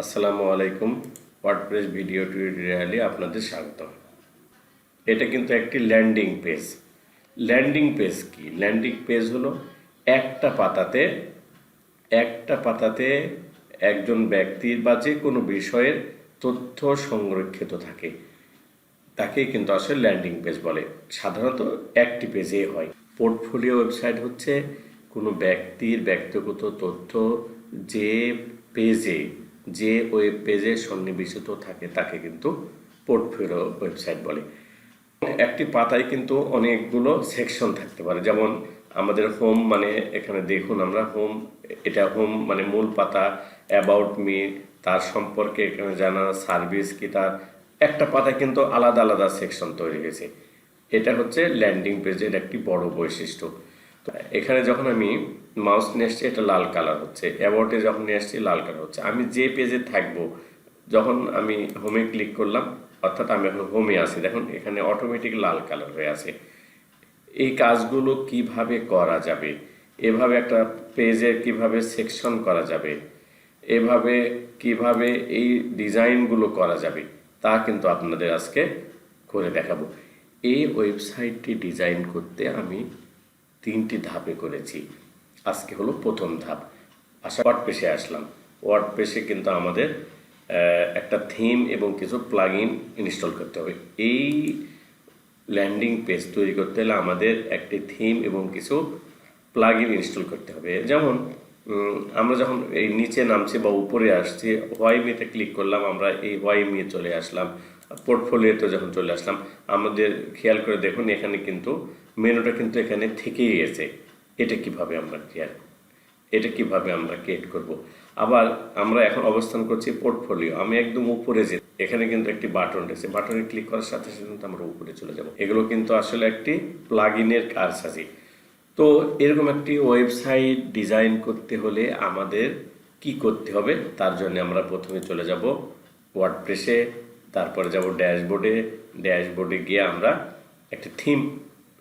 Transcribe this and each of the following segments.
আসসালামু আলাইকুম। WordPress video টিউটোরিয়ালে আপনাদের স্বাগত। এটা কিন্তু একটি ল্যান্ডিং পেজ। ল্যান্ডিং পেজ কি? ল্যান্ডিং পেজ হলো একটা পাতাতে একজন ব্যক্তির বা যে কোনো বিষয়ের তথ্য সংরক্ষিত থাকে, তাকেই কিন্তু আসলে ল্যান্ডিং পেজ বলে। সাধারণত একটি পেজে হয়। পোর্টফোলিও ওয়েবসাইট হচ্ছে কোনো ব্যক্তির ব্যক্তিগত তথ্য যে পেজে, যে ওয়েব পেজে সন্নিবেশিত থাকে তাকে কিন্তু পোর্টফোলিও ওয়েবসাইট বলে। একটি পাতায় কিন্তু অনেকগুলো সেকশন থাকতে পারে। যেমন আমাদের হোম, মানে এখানে দেখুন আমরা হোম, এটা হোম মানে মূল পাতা, অ্যাবাউট মি, তার সম্পর্কে এখানে জানা, সার্ভিস কি, তার একটা পাতায় কিন্তু আলাদা আলাদা সেকশন তৈরি হয়েছে। এটা হচ্ছে ল্যান্ডিং পেজের একটি বড় বৈশিষ্ট্য। তো এখানে যখন আমি মাউস নিয়ে আসছি এটা লাল কালার হচ্ছে, অ্যাবাউটে যখন নিয়ে আসছি লাল কালার হচ্ছে। আমি যে পেজে থাকবো, যখন আমি হোমে ক্লিক করলাম, অর্থাৎ আমি এখন হোমে আছি, দেখুন এখানে অটোমেটিক লাল কালার হয়ে আছে। এই কাজগুলো কিভাবে করা যাবে, এভাবে একটা পেজের কিভাবে সেকশন করা যাবে, এভাবে কিভাবে এই ডিজাইনগুলো করা যাবে, তা কিন্তু আপনাদের আজকে করে দেখাবো। এই ওয়েবসাইটটি ডিজাইন করতে আমি 3টি ধাপে করেছি। আজকে হলো প্রথম ধাপ। ওয়ার্ডপ্রেসে আসলাম। ওয়ার্ডপ্রেসে কিন্তু আমাদের একটা থিম এবং কিছু প্লাগইন ইনস্টল করতে হবে। এই ল্যান্ডিং পেজ তৈরি করতে হলে আমাদের একটি থিম এবং কিছু প্লাগইন ইনস্টল করতে হবে। যেমন আমরা যখন এই নিচে নামছি বা উপরে আসছি, হোয়াই মিতে ক্লিক করলাম, আমরা এই হোয়াই মি চলে আসলাম। পোর্টফোলিওতে যখন চলে আসলাম, আমাদের খেয়াল করে দেখুন এখানে কিন্তু মেনুটা কিন্তু এখানে থেকেই গেছে। এটা কিভাবে আমরা ক্রিয়েট করব। আবার আমরা এখন অবস্থান করছি পোর্টফোলিও, আমি একদম উপরে যে এখানে কিন্তু একটি বাটন রয়েছে, বাটনে ক্লিক করার সাথে সাথে কিন্তু আমরা উপরে চলে যাব। এগুলো কিন্তু আসলে একটি প্লাগইনের কারসাজি। তো এরকম একটি ওয়েবসাইট ডিজাইন করতে হলে আমাদের কি করতে হবে, তার জন্য আমরা প্রথমে চলে যাব ওয়ার্ডপ্রেসে, তারপরে যাব ড্যাশবোর্ডে গিয়ে আমরা একটা থিম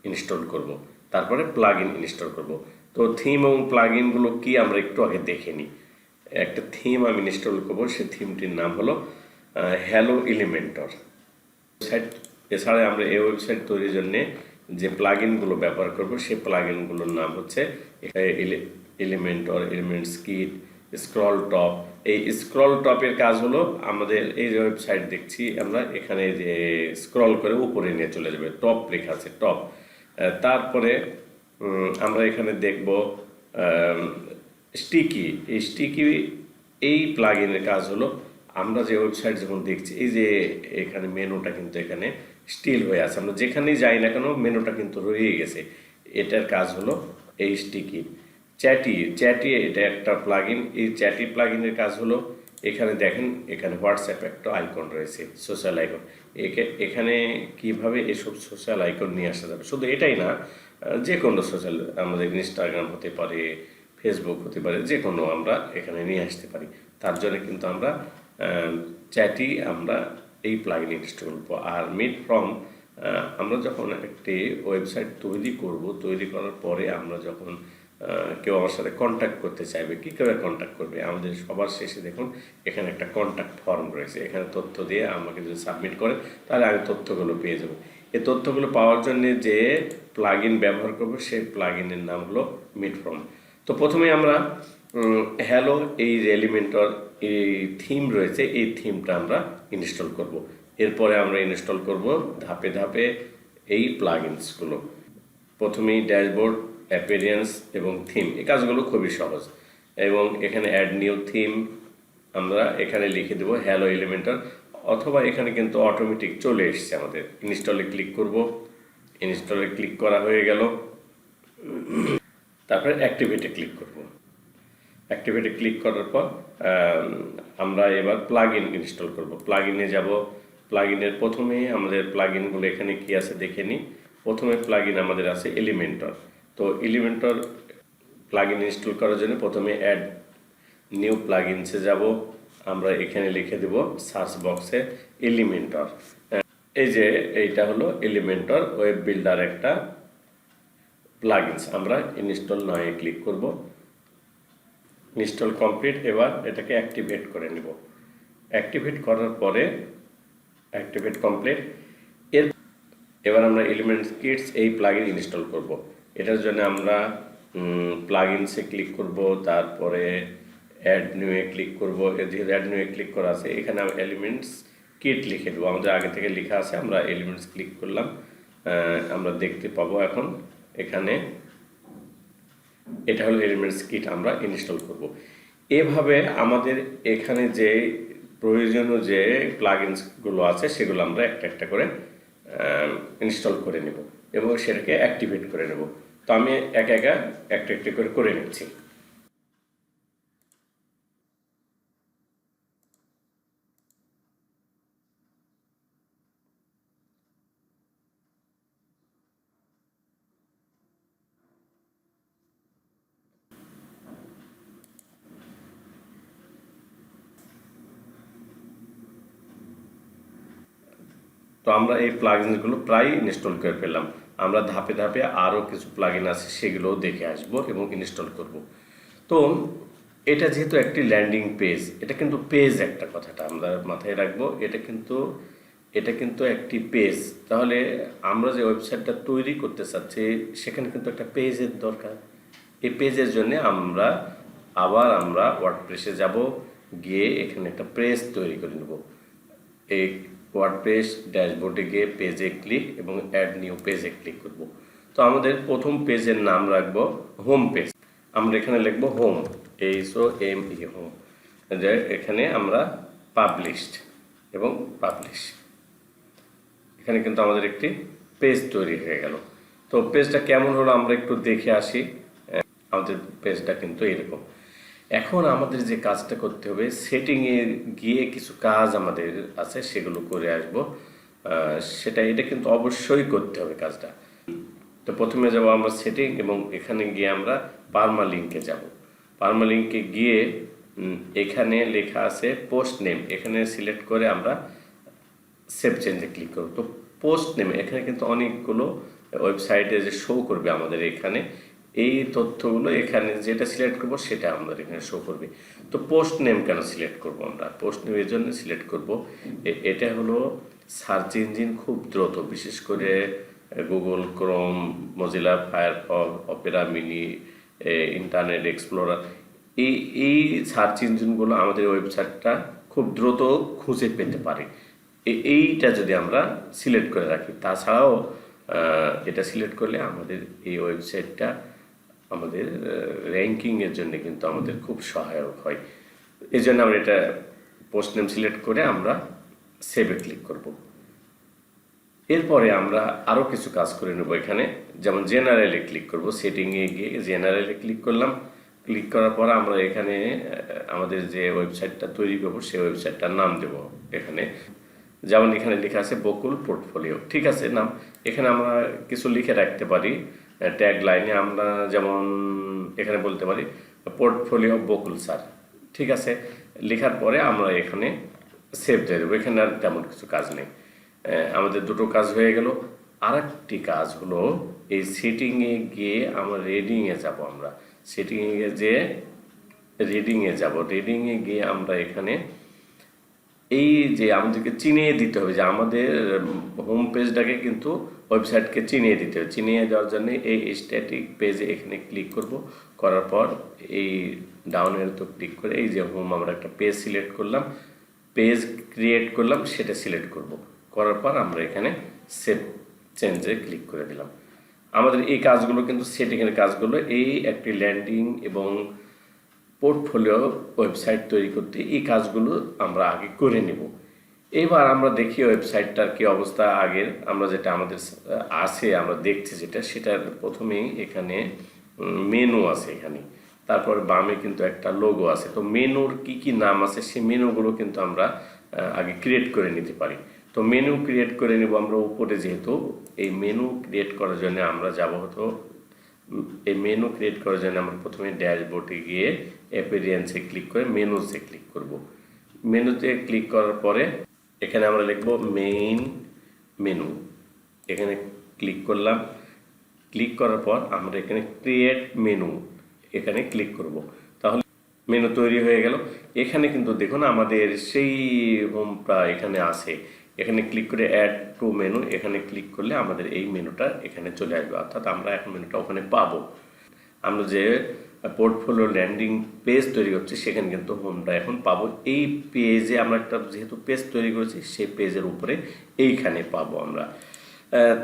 ইনস্টল করব, তারপরে প্লাগইন ইনস্টল করব। তো থিম এবং প্লাগইনগুলো কি আমরা একটু আগে দেখে নিই। একটা থিম আমি ইনস্টল করব, সেই থিমটির নাম হলো হ্যালো এলিমেন্টর ওয়েবসাইট। এছাড়া আমরা এই ওয়েবসাইট তৈরির জন্য যে প্লাগইনগুলো ব্যবহার করব, সেই প্লাগইনগুলোর নাম হচ্ছে Elementor, elements kit, scroll top. এই স্ক্রল টপের কাজ হলো আমাদের এই যে ওয়েবসাইট দেখছি আমরা, এখানে যে স্ক্রল করে উপরে নিয়ে চলে যাবে, টপ লেখা আছে টপ। তারপরে আমরা এখানে দেখব স্টিকি। এই প্লাগইনের কাজ হলো আমরা যে ওয়েবসাইট যখন দেখছি, এই যে এখানে মেনুটা কিন্তু এখানে স্টিল হয়ে আছে, আমরা যেখানেই যাই না কেন মেনুটা কিন্তু রয়ে গেছে। এটার কাজ হলো এই স্টিকি। চ্যাটি এটা একটা প্লাগইন। এই চ্যাটি প্লাগইনের কাজ হলো এখানে দেখেন, এখানে হোয়াটসঅ্যাপ একটা আইকন রয়েছে, সোশ্যাল আইকন। এখানে কিভাবে এসব সোশ্যাল আইকন নিয়ে আসা যাবে। শুধু এটাই না, যে কোনো সোশ্যাল, আমাদের ইনস্টাগ্রাম হতে পারে, ফেসবুক হতে পারে, যে কোনো আমরা এখানে নিয়ে আসতে পারি। তার জন্য কিন্তু আমরা চ্যাটি আমরা এই প্লাগইন ইনস্টল করব। আর মিট ফ্রম, আমরা যখন একটি ওয়েবসাইট তৈরি করার পরে আমরা যখন কেউ আমার সাথে কন্ট্যাক্ট করতে চাইবে, কী করে কন্ট্যাক্ট করবে, আমাদের সবার শেষে দেখুন এখানে একটা কন্ট্যাক্ট ফর্ম রয়েছে। এখানে তথ্য দিয়ে আমাকে যদি সাবমিট করে, তাহলে আমি তথ্যগুলো পেয়ে যাব। এই তথ্যগুলো পাওয়ার জন্য যে প্লাগইন ব্যবহার করব, সেই প্লাগইনের নাম হলো মিট ফ্রম। তো প্রথমে আমরা হ্যালো এই এলিমেন্টর এই থিম রয়েছে, এই থিমটা আমরা ইনস্টল করব। এরপরে আমরা ইনস্টল করব ধাপে ধাপে এই প্লাগইনসগুলো। প্রথমেই ড্যাশবোর্ড, অ্যাপিয়ারেন্স এবং থিম, এই কাজগুলো খুবই সহজ। এবং এখানে অ্যাড নিউ থিম আমরা এখানে লিখে দেবো হ্যালো এলিমেন্টর, অথবা এখানে কিন্তু অটোমেটিক চলে এসছে আমাদের। ইনস্টলে ক্লিক করব, ইনস্টলে ক্লিক করা হয়ে গেল। তারপরে অ্যাক্টিভেটে ক্লিক করব। অ্যাক্টিভেটে ক্লিক করার পর আমরা এবার প্লাগইন ইনস্টল করব। প্লাগইনে যাব, প্লাগইনের প্রথমে আমাদের প্লাগইনগুলো এখানে কি আছে দেখে নিই। প্রথমে প্লাগইন আমাদের আছে এলিমেন্টর। তো এলিমেন্টর প্লাগইন ইনস্টল করার জন্য প্রথমে অ্যাড নিউ প্লাগইনসে যাব। আমরা এখানে লিখে দেব সার্চ বক্সে এলিমেন্টর। এই যে এইটা হলো এলিমেন্টর ওয়েব বিল্ডার একটা প্লাগইনস। আমরা ইনস্টল নয়ে ক্লিক করব। Install complete. এবার এটাকে অ্যাক্টিভেট করে নেব। অ্যাক্টিভেট করার পরে অ্যাক্টিভেট কমপ্লিট। এবার আমরা এলিমেন্টস কিটস এই প্লাগইন ইনস্টল করব। এটার জন্য আমরা প্লাগইনসে ক্লিক করব, তারপরে অ্যাড নিউয়ে ক্লিক করব। যেহেতু অ্যাড নিউয়ে ক্লিক করা আছে, এখানে আমরা এলিমেন্টস কিট লিখে দেবো। আমাদের আগে থেকে লেখা আছে, আমরা এলিমেন্টস ক্লিক করলাম। আমরা দেখতে পাবো এখন এখানে এটা হলো এলিমেন্টস কিট, আমরা ইনস্টল করব। এভাবে আমাদের এখানে যে প্রয়োজনীয় যে প্লাগইনসগুলো আছে সেগুলো আমরা একটা একটা করে ইনস্টল করে নেব এবং সেটাকে অ্যাক্টিভেট করে নেব। তো আমি একা একা একটা একটা করে নিচ্ছি। তো আমরা এই প্লাগইনসগুলো প্রায় ইনস্টল করে ফেললাম। আমরা ধাপে ধাপে আরও কিছু প্লাগইন আছে সেগুলোও দেখে আসব এবং ইনস্টল করব। তো এটা যেহেতু একটি ল্যান্ডিং পেজ, এটা কিন্তু পেজ, একটা কথাটা আমরা মাথায় রাখবো, এটা কিন্তু একটি পেজ। তাহলে আমরা যে ওয়েবসাইটটা তৈরি করতে চাচ্ছি সেখানে কিন্তু একটা পেজের দরকার। এই পেজের জন্য আমরা ওয়ার্ডপ্রেসে যাব, গিয়ে এখানে একটা পেজ তৈরি করে নেব। এই ওয়ার্ডপ্রেস ড্যাশবোর্ডে গিয়ে পেজে ক্লিক এবং অ্যাড নিউ পেজে ক্লিক করব। তো আমাদের প্রথম পেজের নাম রাখবো হোম পেজ। আমরা এখানে লিখবো হোম, HOME হোম। এখানে আমরা পাবলিশড এবং পাবলিশ, এখানে কিন্তু আমাদের একটি পেজ তৈরি হয়ে গেল। তো পেজটা কেমন হলো আমরা একটু দেখে আসি। আমাদের পেজটা কিন্তু এরকম। এখন আমাদের যে কাজটা করতে হবে, সেটিংয়ে গিয়ে কিছু কাজ আমাদের আছে সেগুলো করে আসব। এটা কিন্তু অবশ্যই করতে হবে কাজটা। তো প্রথমে যাব আমরা সেটিং এবং এখানে গিয়ে আমরা পারমালিঙ্কে যাব। পারমালিঙ্কে গিয়ে এখানে লেখা আছে পোস্ট নেম, এখানে সিলেক্ট করে আমরা সেভ চেঞ্জে ক্লিক করব। তো পোস্ট নেম এখানে কিন্তু অনেকগুলো ওয়েবসাইটে যে শো করবে আমাদের এখানে, এই তথ্যগুলো এখানে যেটা সিলেক্ট করব সেটা আমাদের এখানে শো করবে। তো পোস্ট নেম কেন সিলেক্ট করব আমরা? পোস্ট নেম এর জন্য সিলেক্ট করব, এটা হলো সার্চ ইঞ্জিন খুব দ্রুত, বিশেষ করে Google Chrome, Mozilla Firefox, Opera mini, internet explorer, এই সার্চ ইঞ্জিনগুলো আমাদের ওয়েবসাইটটা খুব দ্রুত খুঁজে পেতে পারে। এইটা যদি আমরা সিলেক্ট করে রাখি, তাছাড়াও এটা সিলেক্ট করলে আমাদের এই ওয়েবসাইটটা আমাদের র্যাঙ্কিংয়ের জন্য কিন্তু আমাদের খুব সহায়ক হয়। এই জন্য আমরা এটা পোস্ট নেম সিলেক্ট করে আমরা সেভে ক্লিক করব। এরপরে আমরা আরও কিছু কাজ করে নেব এখানে, যেমন জেনারেলে ক্লিক করব। সেটিংয়ে গিয়ে জেনারেলে ক্লিক করলাম। ক্লিক করার পর আমরা এখানে আমাদের যে ওয়েবসাইটটা তৈরি করব সেই ওয়েবসাইটটার নাম দেব। এখানে যেমন এখানে লেখা আছে বকুল পোর্টফোলিও, ঠিক আছে নাম। এখানে আমরা কিছু লিখে রাখতে পারি ট্যাগ লাইনে, আমরা যেমন এখানে বলতে পারি পোর্টফোলিও বকুল স্যার, ঠিক আছে। লেখার পরে আমরা এখানে সেভ দিয়ে দেবো। এখানে আর তেমন কিছু কাজ নেই। আমাদের দুটো কাজ হয়ে গেল। আর একটি কাজ হলো এই সেটিংয়ে গিয়ে আমরা রিডিংয়ে যাব। আমরা সেটিংয়ে যেয়ে রিডিংয়ে যাব। রিডিংয়ে গিয়ে আমরা এখানে এই যে আমাদেরকে চিনিয়ে দিতে হবে যে আমাদের হোম পেজটাকে কিন্তু ওয়েবসাইটকে চিনিয়ে দিতে হবে। চিনিয়ে দেওয়ার জন্য এই স্ট্যাটিক পেজে এখানে ক্লিক করব। করার পর এই ডাউনের তো ক্লিক করে এই যে হোম, আমরা একটা পেজ সিলেক্ট করলাম, পেজ ক্রিয়েট করলাম, সেটা সিলেক্ট করব। করার পর আমরা এখানে সেভ চেঞ্জে ক্লিক করে দিলাম। আমাদের এই কাজগুলো কিন্তু সেটিংয়ের কাজগুলো, এই একটি ল্যান্ডিং এবং পোর্টফোলিও ওয়েবসাইট তৈরি করতে এই কাজগুলো আমরা আগে করে নেব। এবার আমরা দেখি ওয়েবসাইটটার কি অবস্থা আগের, আমরা যেটা আমাদের আছে আমরা দেখছি সেটার প্রথমেই এখানে মেনু আছে এখানে, তারপর বামে কিন্তু একটা লোগো আছে। তো মেনুর কি কি নাম আছে সেই মেনুগুলো কিন্তু আমরা আগে ক্রিয়েট করে নিতে পারি। তো মেনু ক্রিয়েট করে নেব আমরা উপরে। যেহেতু এই মেনু ক্রিয়েট করার জন্য আমরা যাব হতো, এই মেনু ক্রিয়েট করার জন্য আমরা প্রথমে ড্যাশবোর্ডে গিয়ে অ্যাপিয়ারেন্সে ক্লিক করে মেনুতে ক্লিক করব। মেনুতে ক্লিক করার পরে এখানে আমরা লিখব মেইন মেনু, এখানে ক্লিক করলাম। ক্লিক করার পর আমরা এখানে ক্রিয়েট মেনু এখানে ক্লিক করব। তাহলে মেনু তৈরি হয়ে গেল। এখানে কিন্তু দেখুন আমাদের সেই হোমটা এখানে আছে। এখানে ক্লিক করে অ্যাড টু মেনু, এখানে ক্লিক করলে আমাদের এই মেনুটা এখানে চলে আসবে, অর্থাৎ আমরা এখন মেনুটা ওখানে পাবো। আমরা যে পোর্টফোলিও ল্যান্ডিং পেজ তৈরি হচ্ছে সেখানে কিন্তু হোমটা এখন পাবো। এই পেজে আমরা একটা যেহেতু পেজ তৈরি করেছি সেই পেজের উপরে এইখানে পাবো আমরা।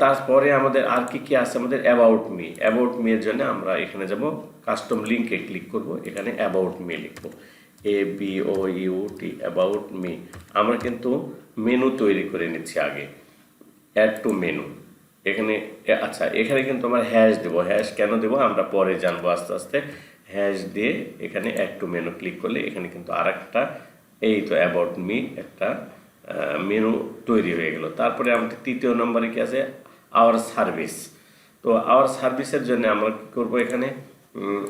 তারপরে আমাদের আর কি আছে, আমাদের অ্যাবাউট মি। অ্যাবাউট মি এর জন্য আমরা এখানে যাব, কাস্টম লিঙ্কে ক্লিক করব, এখানে অ্যাবাউট মি লিখবো, ABOUT অ্যাবাউট মি। আমরা কিন্তু মেনু তৈরি করে নিচ্ছি আগে, অ্যাড টু মেনু। এখানে আচ্ছা, এখানে কিন্তু আমরা হ্যাশ দেবো। হ্যাশ কেন দেবো আমরা পরে জানবো আস্তে আস্তে। হ্যাশ দিয়ে এখানে অ্যাড টু মেনু ক্লিক করলে এখানে কিন্তু আর একটা, এই তো অ্যাবাউট মি একটা মেনু তৈরি হয়ে গেল। তারপরে আমাদের তৃতীয় নম্বরে কি আছে, আওয়ার সার্ভিস। তো আওয়ার সার্ভিসের জন্য আমরা কী করবো, এখানে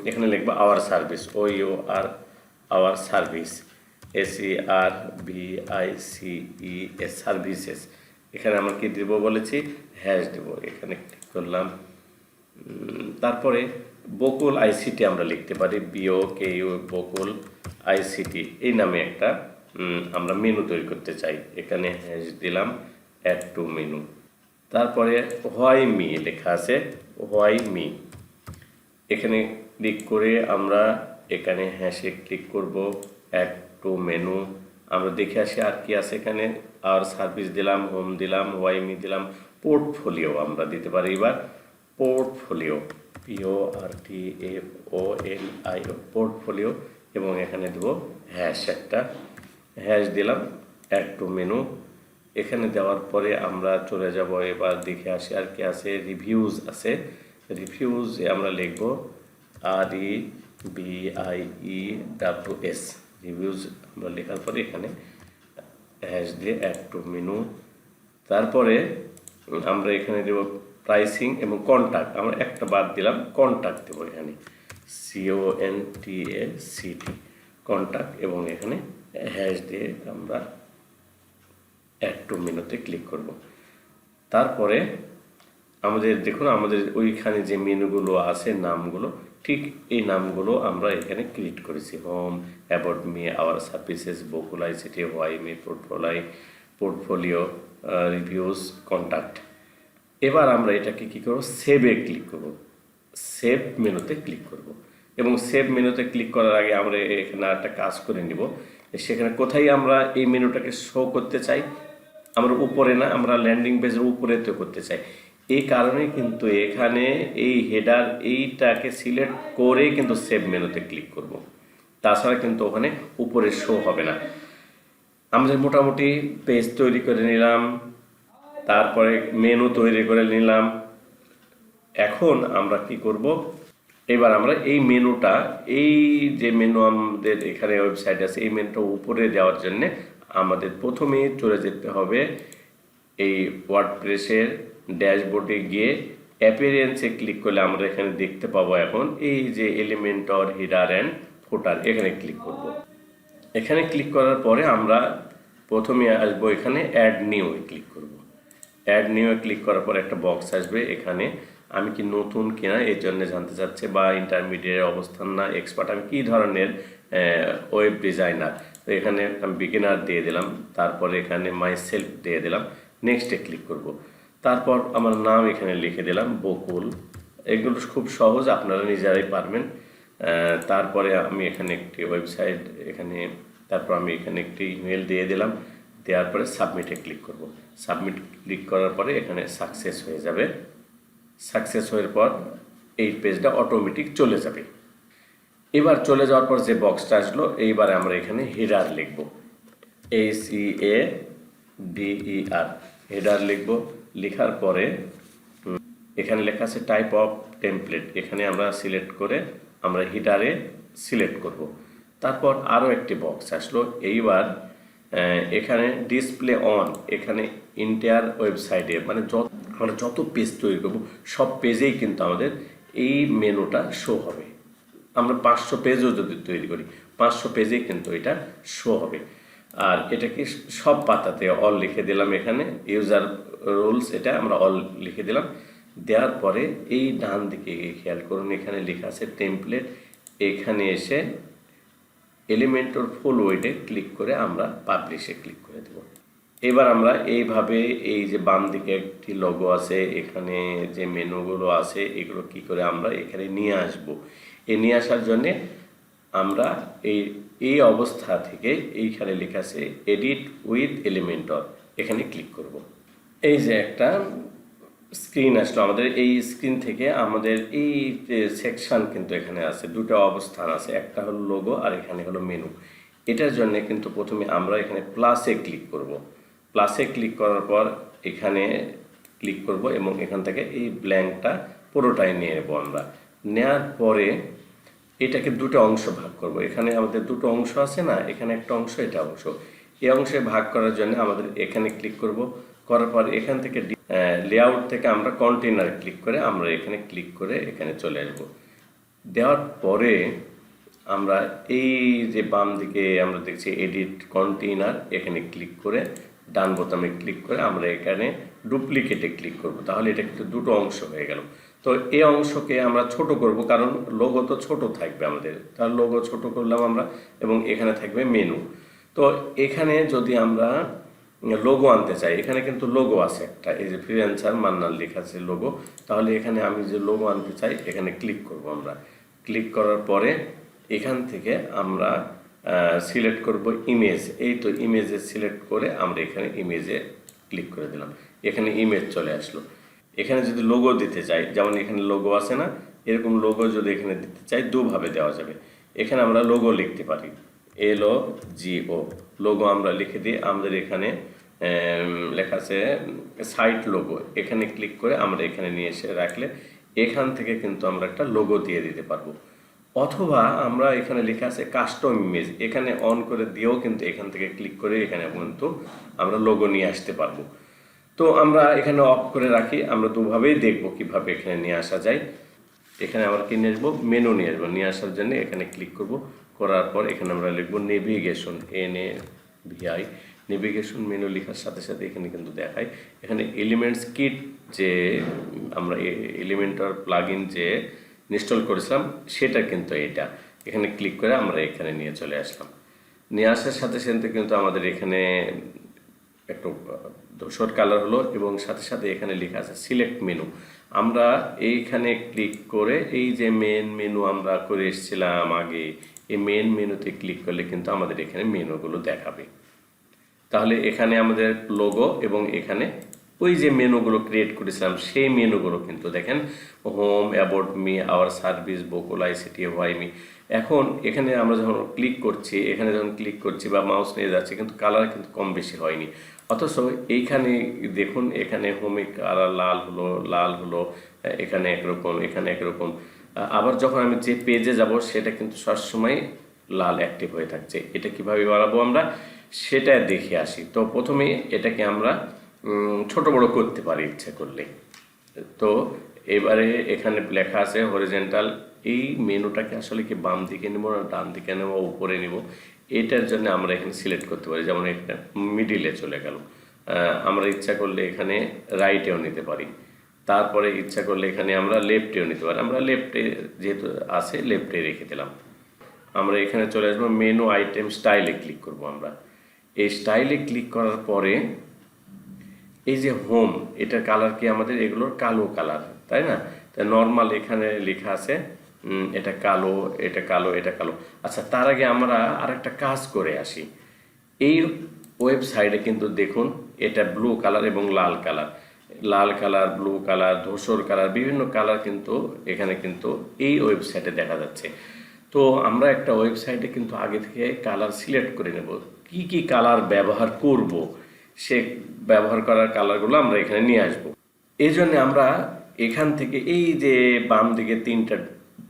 এখানে লিখবো our service, OUR our service, SERVICES services. এখানে আমরা কি দেবো বলেছি, হ্যাশ দেবো। এখানে ক্লিক করলাম। তারপরে বকুল ICT আমরা লিখতে পারি, BOKU বকুল ICT এই নামে একটা আমরা মেনু তৈরি করতে চাই। এখানে হ্যাশ দিলাম, অ্যাড টু মেনু। তারপরে হোয়াই মি লেখা আছে, হোয়াই মি। এখানে ক্লিক করে আমরা এখানে হ্যাশে ক্লিক করব, অ্যাড টু মেনু। আমরা দেখে আসি আর কি আছে এখানে। আর সার্ভিস দিলাম, হোম দিলাম, হোয়াই মি দিলাম, পোর্টফোলিও আমরা দিতে পারি। এবার পোর্টফোলিও, PORTFOLIO পোর্টফোলিও, এবং এখানে দেবো হ্যাশ, একটা হ্যাশ দিলাম, অ্যাড টু মেনু। এখানে দেওয়ার পরে আমরা চলে যাব, এবার দেখে আসি আর কি আছে। রিভিউজ আছে, রিভিউজে আমরা লিখব REVIEWS রিভিউজ। আমরা লেখার পরে এখানে হ্যাশ দিয়ে অ্যাড টু মেনু। তারপরে আমরা এখানে দেব প্রাইসিং এবং কন্ট্যাক্ট। আমরা একটা বাদ দিলাম, কন্ট্যাক্ট দেবো এখানে, CONTACT কন্ট্যাক্ট, এবং এখানে হ্যাশ দিয়ে আমরা অ্যাড টু মেনুতে ক্লিক করব। তারপরে আমাদের দেখুন আমাদের ওইখানে যে মেনুগুলো আছে নামগুলো, ঠিক এই নামগুলো আমরা এখানে ক্রিয়েট করেছি। Home, about me, our services, Bakul ICT, why me, portfolio, reviews, contact. এবার আমরা এটাকে কী করব, সেভে ক্লিক করব, সেভ মেনুতে ক্লিক করব। এবং সেভ মেনুতে ক্লিক করার আগে আমরা এখানে একটা কাজ করে নিব। সেখানে কোথায় আমরা এই মেনুটাকে শো করতে চাই, আমরা উপরে না, আমরা ল্যান্ডিং পেজের উপরে তো করতে চাই। এই কারণে কিন্তু এখানে এই হেডার এইটাকে সিলেক্ট করে কিন্তু সেভ মেনুতে ক্লিক করব, তাছাড়া কিন্তু ওখানে উপরে শো হবে না। আমাদের মোটামুটি পেজ তৈরি করে নিলাম, তারপরে মেনু তৈরি করে নিলাম। এখন আমরা কি করব, এবার আমরা এই মেনুটা, এই যে মেনু আমাদের এখানে ওয়েবসাইট আছে, এই মেনুটা উপরে দেওয়ার জন্য আমাদের প্রথমে চলে যেতে হবে এই ওয়ার্ডপ্রেসের ড্যাশবোর্ডে গিয়ে অ্যাপিয়ারেন্সে ক্লিক করলে আমরা এখানে দেখতে পাবো এখন এই যে এলিমেন্টর, হেডার অ্যান্ড ফুটার, এখানে ক্লিক করব। এখানে ক্লিক করার পরে আমরা প্রথমে আসবো এখানে অ্যাড নিউ ক্লিক করব। অ্যাড নিউ ক্লিক করার পর একটা বক্স আসবে, এখানে আমি কি নতুন কিনা এর জন্য জানতে চাচ্ছে, বা ইন্টারমিডিয়েট অবস্থান না এক্সপার্ট, আমি কী ধরনের ওয়েব ডিজাইনার। তো এখানে আমি বিগিনার দিয়ে দিলাম, তারপরে এখানে মাই সেলফ দিয়ে দিলাম, নেক্সটে ক্লিক করব। তারপর আমার নাম এখানে লিখে দিলাম বকুল। এগুলো খুব সহজ, আপনারা নিজেরাই পারবেন। তারপরে আমি এখানে একটি ওয়েবসাইট, তারপর আমি এখানে একটি ইমেল দিয়ে দিলাম, দেওয়ার পরে সাবমিটে ক্লিক করব। সাবমিট ক্লিক করার পরে এখানে সাকসেস হয়ে যাবে। সাকসেস হওয়ার পর এই পেজটা অটোমেটিক চলে যাবে। এবার চলে যাওয়ার পর যে বক্সটা আসলো, এইবারে আমরা এখানে হেডার লিখব, HEADER হেডার লিখব। লেখার পরে এখানে লেখা আছে টাইপ অফ টেমপ্লেট, এখানে আমরা সিলেক্ট করে আমরা হেডারে সিলেক্ট করব। তারপর আরও একটি বক্স আসলো, এইবার এখানে ডিসপ্লে অন, এখানে ইন্টায়ার ওয়েবসাইটে মানে আমরা যত পেজ তৈরি করব সব পেজেই কিন্তু আমাদের এই মেনুটা শো হবে। আমরা 500 পেজও যদি তৈরি করি 500 পেজেই কিন্তু এটা শো হবে। আর এটাকে সব পাতাতে অল লিখে দিলাম, এখানে ইউজার রুলস এটা আমরা অল লিখে দিলাম। দেওয়ার পরে এই ডান দিকে খেয়াল করুন, এখানে লেখা আছে টেমপ্লেট, এখানে এসে এলিমেন্টর ফুল ওয়েটে ক্লিক করে আমরা পাবলিশে ক্লিক করে দেব। এবার আমরা এইভাবে এই যে বাম দিকে একটি লোগো আছে, এখানে যে মেনুগুলো আছে, এগুলো কি করে আমরা এখানে নিয়ে আসব। এই নিয়ে আসার জন্যে আমরা এই অবস্থা থেকে এইখানে লেখা আছে এডিট উইথ এলিমেন্টর, এখানে ক্লিক করব। এই যে একটা স্ক্রিন আসলো আমাদের, এই স্ক্রিন থেকে আমাদের এই যে সেকশন কিন্তু এখানে আছে, দুটো অবস্থান আছে, একটা হলো লোগো আর এখানে হলো মেনু। এটার জন্য কিন্তু প্রথমে আমরা এখানে প্লাসে ক্লিক করব। প্লাসে ক্লিক করার পর এখানে ক্লিক করব এবং এখান থেকে এই ব্ল্যাঙ্কটা পুরোটাই নিয়ে নেব আমরা। নেওয়ার পরে এটাকে দুটো অংশ ভাগ করব। এখানে আমাদের দুটো অংশ আছে না, এখানে একটা অংশ, এটা অংশ। এই অংশে ভাগ করার জন্য আমাদের এখানে ক্লিক করব। করার পর এখান থেকে লেআউট থেকে আমরা কন্টেইনার ক্লিক করে আমরা এখানে ক্লিক করে এখানে চলে আসব। দেওয়ার পরে আমরা এই যে বাম দিকে আমরা দেখছি এডিট কন্টেইনার, এখানে ক্লিক করে ডান বোতামে ক্লিক করে আমরা এখানে ডুপ্লিকেটে ক্লিক করব। তাহলে এটা কিন্তু দুটো অংশ হয়ে গেল। তো এই অংশকে আমরা ছোট করব, কারণ লোগো তো ছোট থাকবে আমাদের, তার লোগো ছোট করলাম আমরা এবং এখানে থাকবে মেনু। তো এখানে যদি আমরা লোগো আনতে চাই, এখানে কিন্তু লোগো আছে একটা, এই যে ফ্রিল্যান্সার মান্নান লেখা আছে লোগো। তাহলে এখানে আমি যে লোগো আনতে চাই এখানে ক্লিক করব আমরা। ক্লিক করার পরে এখান থেকে আমরা সিলেক্ট করব ইমেজ। এই তো ইমেজে সিলেক্ট করে আমরা এখানে ইমেজে ক্লিক করে দিলাম, এখানে ইমেজ চলে আসলো। এখানে যদি লোগো দিতে চাই, যেমন এখানে লোগো আছে না, এরকম লোগো যদি এখানে দিতে চাই দুভাবে দেওয়া যাবে। এখানে আমরা লোগো লিখতে পারি, LOGO লোগো আমরা লিখে দিই। আমাদের এখানে লেখা আছে সাইট লোগো, এখানে ক্লিক করে আমরা এখানে নিয়ে এসে রাখলে এখান থেকে কিন্তু আমরা একটা লোগো দিয়ে দিতে পারবো। অথবা আমরা এখানে লেখা আছে কাস্টম ইমেজ, এখানে অন করে দিয়েও কিন্তু এখান থেকে ক্লিক করে এখানে কিন্তু আমরা লোগো নিয়ে আসতে পারবো। তো আমরা এখানে অফ করে রাখি, আমরা দুভাবেই দেখবো কিভাবে এখানে নিয়ে আসা যায়। এখানে আমরা কি নিয়ে আসবো, মেনু নিয়ে আসবো। নিয়ে আসার জন্য এখানে ক্লিক করব। করার পর এখানে আমরা লিখবো নেভিগেশন, NAVI। নেভিগেশন মেনু লেখার সাথে সাথে এখানে কিন্তু দেখায় এখানে এলিমেন্টস কিট, যে আমরা এলিমেন্টর প্লাগইন যে ইনস্টল করেছিলাম সেটা কিন্তু এটা। এখানে ক্লিক করে আমরা এখানে নিয়ে চলে আসলাম। নিয়ে আসার সাথে সাথে কিন্তু আমাদের এখানে একটু ধূসর কালার হলো এবং সাথে সাথে এখানে লেখা আছে সিলেক্ট মেনু। আমরা এইখানে ক্লিক করে এই যে মেন মেনু আমরা করে এসেছিলাম আগে, এই মেন মেনুতে ক্লিক করলে কিন্তু আমাদের এখানে মেনুগুলো দেখাবে। তাহলে এখানে আমাদের লোগো এবং এখানে ওই যে মেনুগুলো ক্রিয়েট করেছিলাম সেই মেনুগুলো কিন্তু দেখেন, home, about me, our service, Bakul ICT, why me. এখন এখানে আমরা যখন ক্লিক করছি, এখানে যখন ক্লিক করছি বা মাউস নিয়ে যাচ্ছি, কিন্তু কালার কিন্তু কম বেশি হয়নি। অথচ এইখানে দেখুন, এখানে হোমে কালার লাল হলো, এখানে একরকম, এখানে একরকম। আবার যখন আমি যে পেজে যাব সেটা কিন্তু সবসময় লাল অ্যাক্টিভ হয়ে থাকছে। এটা কিভাবে বাড়াবো আমরা সেটা দেখে আসি। তো প্রথমে এটাকে আমরা ছোট বড় করতে পারি ইচ্ছে করলে। তো এবারে এখানে লেখা আছে হরিজেন্টাল, এই মেনুটাকে আসলে কি বাম দিকে নেব না ডান দিকে নেব, উপরে নেব, এটার জন্য আমরা এখানে সিলেক্ট করতে পারি। যেমন একটা মিডিলে চলে গেল, আমরা ইচ্ছা করলে এখানে রাইটেও নিতে পারি, তারপরে ইচ্ছা করলে এখানে আমরা লেফটেও নিতে পারি। আমরা লেফটে যেহেতু আছে লেফটে রেখে দিলাম। আমরা এখানে চলে আসবো মেনু আইটেম স্টাইলে ক্লিক করব আমরা। এই স্টাইলে ক্লিক করার পরে এই যে হোম, এটার কালার কি আমাদের এগুলোর কালো কালার, তাই না? তাই নর্মাল এখানে লেখা আছে এটা কালো, এটা কালো, এটা কালো। আচ্ছা, তার আগে আমরা আরেকটা কাজ করে আসি। এই ওয়েবসাইটে কিন্তু দেখুন এটা ব্লু কালার এবং লাল কালার, লাল কালার, ব্লু কালার, ধূসর কালার, বিভিন্ন কালার কিন্তু এখানে কিন্তু এই ওয়েবসাইটে দেখা যাচ্ছে। তো আমরা একটা ওয়েবসাইটে কিন্তু আগে থেকে কালার সিলেক্ট করে নেব, কি কি কালার ব্যবহার করব, সে ব্যবহার করার কালারগুলো আমরা এখানে নিয়ে আসব। এই জন্য আমরা এখান থেকে এই যে বাম দিকে তিনটা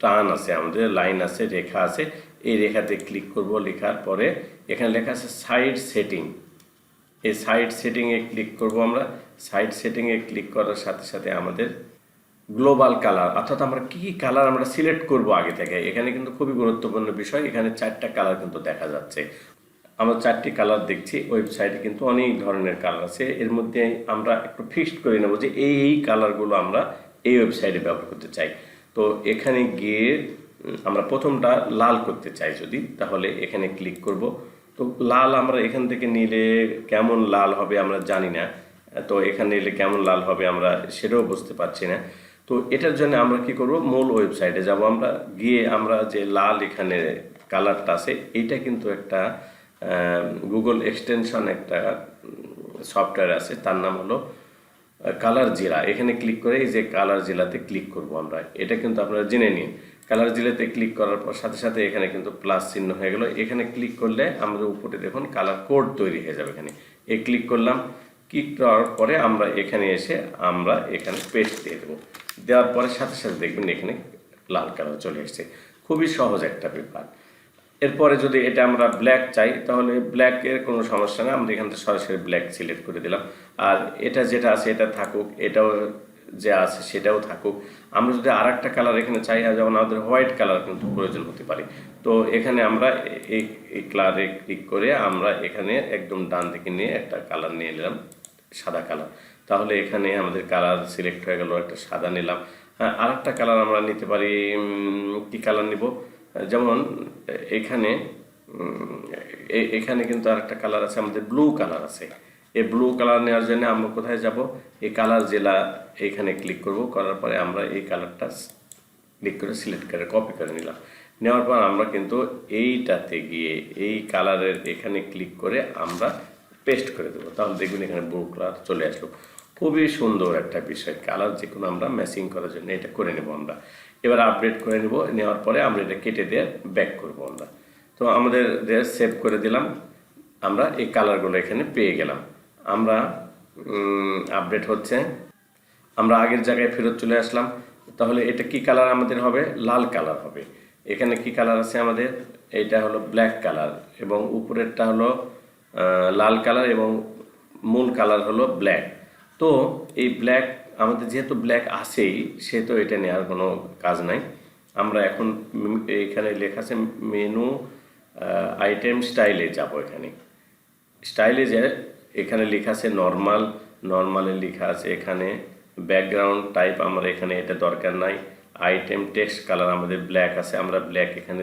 টান আছে, আমাদের লাইন আছে, রেখা আছে, এই রেখাতে ক্লিক করব। লেখার পরে এখানে লেখা আছে সাইড সেটিং, এই সাইড সেটিংয়ে ক্লিক করব আমরা। সাইড সেটিংয়ে ক্লিক করার সাথে সাথে আমাদের গ্লোবাল কালার, অর্থাৎ আমরা কী কী কালার আমরা সিলেক্ট করব আগে থেকে, এখানে কিন্তু খুবই গুরুত্বপূর্ণ বিষয়। এখানে 4টা কালার কিন্তু দেখা যাচ্ছে, আমরা 4টি কালার দেখছি। ওয়েবসাইটে কিন্তু অনেক ধরনের কালার আছে, এর মধ্যে আমরা একটু ফিক্সড করে নেব যে এই কালারগুলো আমরা এই ওয়েবসাইটে ব্যবহার করতে চাই। তো এখানে গিয়ে আমরা প্রথমটা লাল করতে চাই যদি, তাহলে এখানে ক্লিক করব। তো লাল আমরা এখান থেকে নিলে কেমন লাল হবে আমরা জানি না, তো এখানে নিলে কেমন লাল হবে আমরা সেটাও বুঝতে পারছি না। তো এটার জন্য আমরা কি করব, মূল ওয়েবসাইটে যাব, আমরা গিয়ে আমরা যে লাল এখানে কালারটা আছে এইটা কিন্তু একটা গুগল এক্সটেনশন একটা সফটওয়্যার আছে, তার নাম হলো কালার জিরা। এখানে ক্লিক করে এই যে কালার জিরাতে ক্লিক করব আমরা, এটা কিন্তু আপনারা জেনে নিন। কালার জিরাতে ক্লিক করার পর সাথে সাথে এখানে কিন্তু প্লাস চিহ্ন হয়ে গেল। এখানে ক্লিক করলে আমাদের উপরে দেখুন কালার কোড তৈরি হয়ে যাবে। এখানে এই ক্লিক করলাম, ক্লিক করার পরে আমরা এখানে এসে আমরা এখানে পেস্ট দিয়ে দেবো। দেওয়ার পরে সাথে সাথে দেখবেন এখানে লাল কালার চলে এসেছে। খুবই সহজ একটা ব্যাপার। এরপরে যদি এটা আমরা ব্ল্যাক চাই তাহলে ব্ল্যাকের কোনো সমস্যা নেই, আমরা এখান থেকে সরাসরি ব্ল্যাক সিলেক্ট করে দিলাম। আর এটা যেটা আছে এটা থাকুক, এটাও যে আছে সেটাও থাকুক। আমরা যদি আর একটা কালার এখানে চাই, যেমন আমাদের হোয়াইট কালার কিন্তু প্রয়োজন হতে পারে, তো এখানে আমরা এই কালারে ক্লিক করে আমরা এখানে একদম ডান দিকে নিয়ে একটা কালার নিয়ে নিলাম, সাদা কালার। তাহলে এখানে আমাদের কালার সিলেক্ট হয়ে গেল, একটা সাদা নিলাম। হ্যাঁ, আর একটা কালার আমরা নিতে পারি, কি কালার নিব, যেমন এখানে এখানে কিন্তু আর একটা কালার আছে, আমাদের ব্লু কালার আছে। এই ব্লু কালার নেওয়ার জন্য আমরা কোথায় যাব, এই কালার জেলা এখানে ক্লিক করব, করার পরে আমরা এই কালারটা ক্লিক করে সিলেক্ট করে কপি করে নিলাম। নেওয়ার পর আমরা কিন্তু এইটাতে গিয়ে এই কালারের এখানে ক্লিক করে আমরা পেস্ট করে দেবো, তাহলে দেখবেন এখানে ব্লু কালার চলে আসলো। খুবই সুন্দর একটা বিষয়, কালার যে কোনো আমরা ম্যাচিং করার জন্য এটা করে নেব আমরা। এবার আপডেট করে নেব, নেওয়ার পরে আমরা এটা কেটে দিয়ে ব্যাক করব আমরা। তো আমাদের সেভ করে দিলাম, আমরা এই কালারগুলো এখানে পেয়ে গেলাম। আমরা আপডেট হচ্ছে, আমরা আগের জায়গায় ফেরত চলে আসলাম। তাহলে এটা কি কালার আমাদের হবে, লাল কালার হবে। এখানে কি কালার আছে আমাদের, এইটা হলো ব্ল্যাক কালার এবং উপরেরটা হলো লাল কালার এবং মূল কালার হলো ব্ল্যাক। তো এই ব্ল্যাক আমাদের যেহেতু ব্ল্যাক আছেই, সেহেতু এটা নেওয়ার কোনো কাজ নাই। আমরা এখন এখানে লেখা আছে মেনু আইটেম স্টাইলে যাব। এখানে স্টাইলে যে এখানে লেখা আছে নর্মাল, নর্মালে লেখা আছে এখানে ব্যাকগ্রাউন্ড টাইপ, আমার এখানে এটা দরকার নাই। আইটেম টেক্সট কালার আমাদের ব্ল্যাক আছে, আমরা ব্ল্যাক এখানে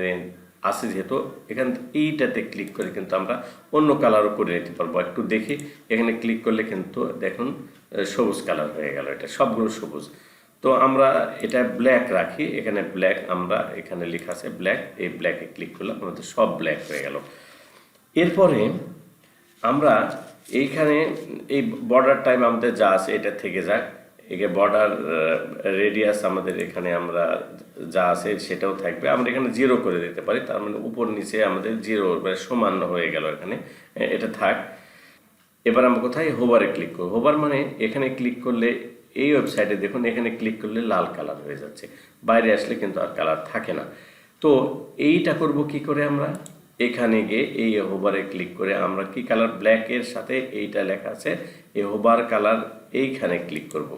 আছে যেহেতু এখান এইটাতে ক্লিক করে কিন্তু আমরা অন্য কালারও করে নিতে পারবো। একটু দেখি, এখানে ক্লিক করলে কিন্তু দেখুন সবুজ কালার হয়ে গেল, এটা সবগুলো সবুজ। তো আমরা এটা ব্ল্যাক রাখি, এখানে ব্ল্যাক, আমরা এখানে লেখা আছে ব্ল্যাক, এই ব্ল্যাকে ক্লিক করলাম, আমাদের সব ব্ল্যাক হয়ে গেল। এরপরে আমরা এইখানে এই বর্ডার টাইপ আমাদের যা আছে এটা থেকে যাক, একে বর্ডার রেডিয়াস আমাদের এখানে আমরা যা আছে সেটাও থাকবে। আমরা এখানে 0 করে দিতে পারি, তার মানে উপর নিচে আমাদের 0 মানে সমান হয়ে গেল, এখানে এটা থাক। এবার আমরা কোথায়, হোভারে ক্লিক করব। হোভার মানে এখানে ক্লিক করলে এই ওয়েবসাইটে দেখুন এখানে ক্লিক করলে লাল কালার হয়ে যাচ্ছে, বাইরে আসলে কিন্তু আর কালার থাকে না। তো এইটা করব কি করে, আমরা এখানে গিয়ে এই হোভারে ক্লিক করে আমরা কি কালার, ব্ল্যাকের সাথে এইটা লেখা আছে এই হোভার কালার, এইখানে ক্লিক করব।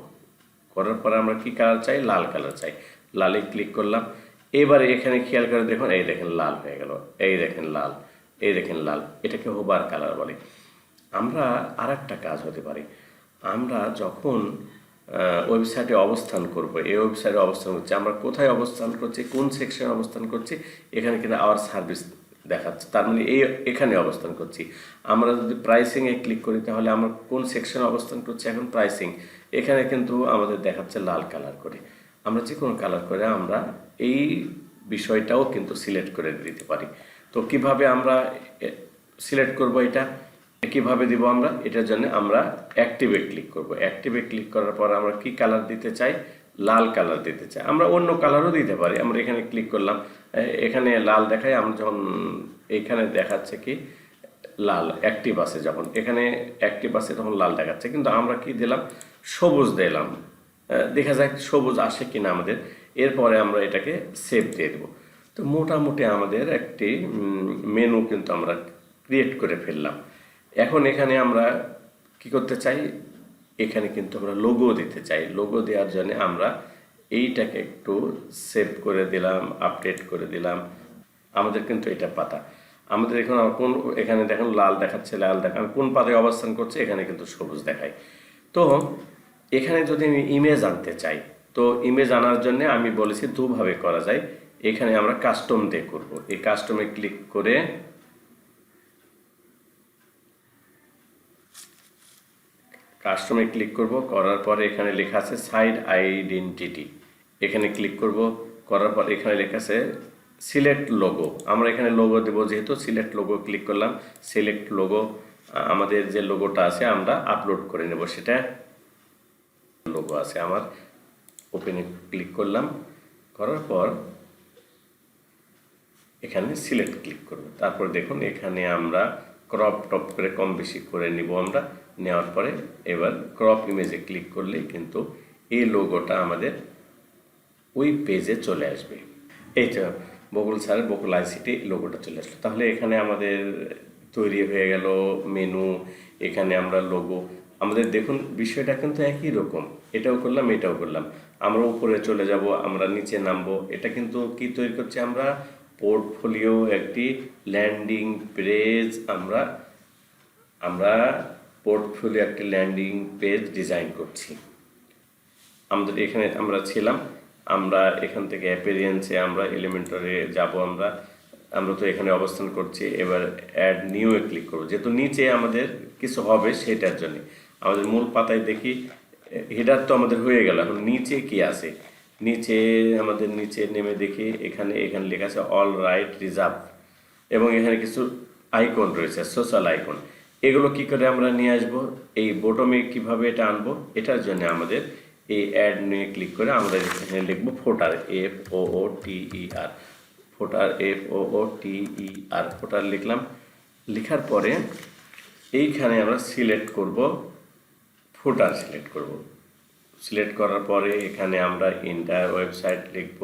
করার পরে আমরা কি কালার চাই, লাল কালার চাই, লালে ক্লিক করলাম। এবারে এখানে খেয়াল করে দেখুন, এই দেখেন লাল হয়ে গেল, এই দেখেন লাল, এই দেখেন লাল, এটাকে হোভার কালার বলে। আমরা আর একটা কাজ হতে পারে, আমরা যখন ওয়েবসাইটে অবস্থান করব, এই ওয়েবসাইটে অবস্থান করছি, আমরা কোথায় অবস্থান করছি, কোন সেকশনে অবস্থান করছি, এখানে কিন্তু আওয়ার সার্ভিস দেখাচ্ছে, তার মানে এখানে অবস্থান করছি। আমরা যদি প্রাইসিংয়ে ক্লিক করি তাহলে আমরা কোন সেকশনে অবস্থান করছি, এখন প্রাইসিং, এখানে কিন্তু আমাদের দেখাচ্ছে লাল কালার করে। আমরা যে কোনো কালার করে আমরা এই বিষয়টাও কিন্তু সিলেক্ট করে দিতে পারি। তো কিভাবে আমরা সিলেক্ট করব, এটা কিভাবে দিব আমরা, এটার জন্য আমরা অ্যাক্টিভে ক্লিক করব। অ্যাক্টিভে ক্লিক করার পর আমরা কি কালার দিতে চাই, লাল কালার দিতে চাই, আমরা অন্য কালারও দিতে পারি। আমরা এখানে ক্লিক করলাম, এখানে লাল দেখায়, আমরা যখন এখানে দেখাচ্ছে কি লাল অ্যাক্টিভ আছে, যখন এখানে অ্যাক্টিভ আছে তখন লাল দেখাচ্ছে, কিন্তু আমরা কি দিলাম, সবুজ দিলাম। দেখা যাক সবুজ আসে কিনা আমাদের। এরপরে আমরা এটাকে সেভ দিয়ে দেবো। তো মোটামুটি আমাদের একটি মেনু কিন্তু আমরা ক্রিয়েট করে ফেললাম। এখন এখানে আমরা কি করতে চাই, এখানে কিন্তু আমরা লোগো দিতে চাই। লোগো দেওয়ার জন্য আমরা এইটাকে একটু সেভ করে দিলাম, আপডেট করে দিলাম। আমাদের কিন্তু এটা পাতা, আমাদের এখন কোন, এখানে দেখুন লাল দেখাচ্ছে, লাল দেখান কোন পাতায় অবস্থান করছে, এখানে কিন্তু সবুজ দেখায়। তো এখানে যদি আমি ইমেজ আনতে চাই, তো ইমেজ আনার জন্য আমি বলেছি দুভাবে করা যায়। এখানে আমরা কাস্টম দিয়ে করব। এই কাস্টমে ক্লিক করে করার পরে এখানে লেখা আছে সাইট আইডেন্টিটি, এখানে ক্লিক করব। করার পর এখানে লেখা আছে সিলেক্ট লোগো, আমরা এখানে লোগো দেবো, যেহেতু সিলেক্ট লোগো ক্লিক করলাম। সিলেক্ট লোগো, আমাদের যে লোগোটা আছে আমরা আপলোড করে নেব, সেটা লোগো আছে আমার। ওপেনে ক্লিক করলাম, করার পর এখানে সিলেক্ট ক্লিক করব। তারপর দেখুন এখানে আমরা ক্রপ টপ করে কম বেশি করে নিব আমরা। নেওয়ার পরে এবার ক্রপ ইমেজে ক্লিক করলেই কিন্তু এই লোগোটা আমাদের ওই পেজে চলে আসবে। এইটা বকুল স্যারের বকুল আইসিটি লোগোটা চলে আসলো। তাহলে এখানে আমাদের তৈরি হয়ে গেল মেনু, এখানে আমরা লোগো। আমাদের দেখুন বিষয়টা কিন্তু একই রকম, এটাও করলাম এটাও করলাম। আমরা উপরে চলে যাব, আমরা নিচে নামবো। এটা কিন্তু কি তৈরি করছে আমরা? পোর্টফোলিও, একটি ল্যান্ডিং পেজ। আমরা পোর্টফোলিও একটি ল্যান্ডিং পেজ ডিজাইন করছি। আমাদের এখানে আমরা ছিলাম, আমরা এখান থেকে অ্যাপিয়ারেন্সে আমরা এলিমেন্টরে যাব। আমরা তো এখানে অবস্থান করছি। এবার অ্যাড নিউ এ ক্লিক করব, যেহেতু নিচে আমাদের কিছু হবে সেটার জন্য। আমাদের মূল পাতায় দেখি হেডার তো আমাদের হয়ে গেল, এখন নিচে কি আছে? আমাদের নিচে নেমে দেখি এখানে লেখা আছে অল রাইট রিজার্ভ, এবং এখানে কিছু আইকন রয়েছে, সোশ্যাল আইকন। এগুলো কি করে আমরা নিয়ে আসবো? এই বটমে কিভাবে এটা আনবো? এটার জন্য আমাদের এই অ্যাড নিয়ে ক্লিক করে আমরা এখানে লিখবো ফোটার, FOOTER, ফোটার, FOOTER, ফোটার লিখলাম। লেখার পরে এইখানে আমরা সিলেক্ট করব, ফুটার সিলেক্ট করব। সিলেক্ট করার পরে এখানে আমরা এন্টায়ার ওয়েবসাইট লিখব।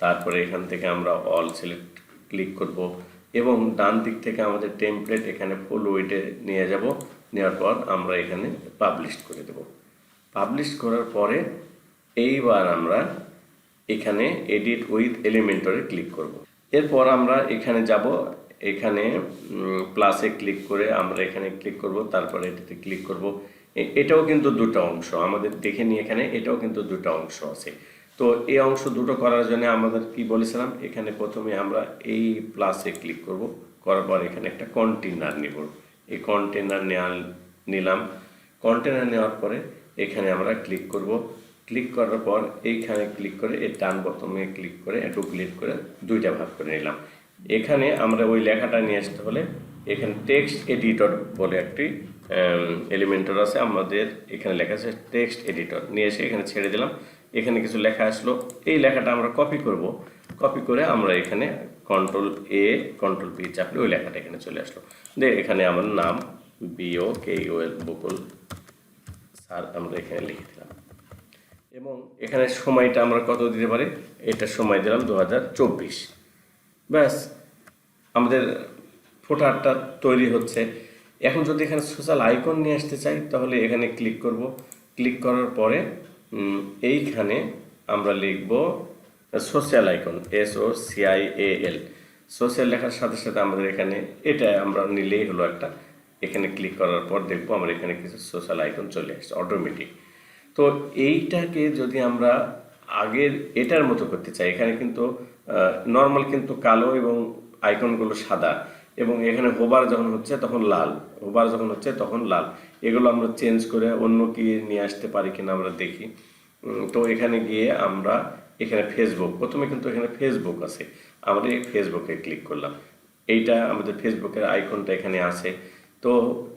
তারপরে এখান থেকে আমরা অল সিলেক্ট ক্লিক করব, এবং ডান দিক থেকে আমাদের টেমপ্লেট এখানে ফুল ওয়েটে নিয়ে যাব। নেওয়ার পর আমরা এখানে পাবলিশ করে দেব। পাবলিশ করার পরে এইবার আমরা এখানে এডিট উইথ এলিমেন্টরে ক্লিক করব। এরপর আমরা এখানে যাব, এখানে প্লাসে ক্লিক করে আমরা এখানে ক্লিক করব, তারপরে এটাতে ক্লিক করব। এটাও কিন্তু দুটো অংশ আমাদের দেখে নিই, এখানে এটাও কিন্তু দুটো অংশ আছে। তো এই অংশ দুটো করার জন্য আমাদের কি বলেছিলাম, এখানে প্রথমে আমরা এই প্লাসে ক্লিক করব। করার পর এখানে একটা কন্টেনার নিব। এই কন্টেনার নিলাম। কন্টেনার নেওয়ার পরে এখানে আমরা ক্লিক করব। ক্লিক করার পর এইখানে ক্লিক করে এই ডান বোতামে ক্লিক করে ডুপ্লিকেট করে দুইটা ভাগ করে নিলাম। এখানে আমরা ওই লেখাটা নিয়ে আসতে হলে এখানে টেক্সট এডিটর বলে একটি এলিমেন্টর আছে, আমাদের এখানে লেখা আছে টেক্সট এডিটর। নিয়ে এসে এখানে ছেড়ে দিলাম। এখানে কিছু লেখা আসলো, এই লেখাটা আমরা কপি করব। কপি করে আমরা এখানে Ctrl+A Ctrl+V চাপলে ওই লেখাটা এখানে চলে আসলো। এখানে আমার নাম BOKUL বকুল স্যার আমরা এখানে লিখে দিলাম, এবং এখানে সময়টা আমরা কত দিতে পারি? এটা সময় দিলাম 2024। ব্যাস, আমাদের ফোটারটা তৈরি হচ্ছে। এখন যদি এখানে সোশ্যাল আইকন নিয়ে আসতে চাই তাহলে এখানে ক্লিক করব। ক্লিক করার পরে এইখানে আমরা লিখব সোশ্যাল আইকন, SOCIAL। সোশ্যাল লেখার সাথে সাথে আমাদের এখানে এটা আমরা নিলেই হলো একটা। এখানে ক্লিক করার পর দেখবো আমার এখানে কিছু সোশ্যাল আইকন চলে আসছে অটোমেটিক। তো এইটাকে যদি আমরা আগের এটার মতো করতে চাই, এখানে কিন্তু নর্মাল কিন্তু কালো এবং আইকনগুলো সাদা, এবং এখানে হোবার যখন হচ্ছে তখন লাল, হোবার যখন হচ্ছে তখন লাল। এগুলো আমরা চেঞ্জ করে অন্য কি নিয়ে আসতে পারি কিনা আমরা দেখি। তো এখানে গিয়ে আমরা এখানে ফেসবুক, প্রথমে কিন্তু এখানে ফেসবুক আছে, আমরা এই ফেসবুকে ক্লিক করলাম। এইটা আমাদের ফেসবুকের আইকনটা এখানে আছে। তো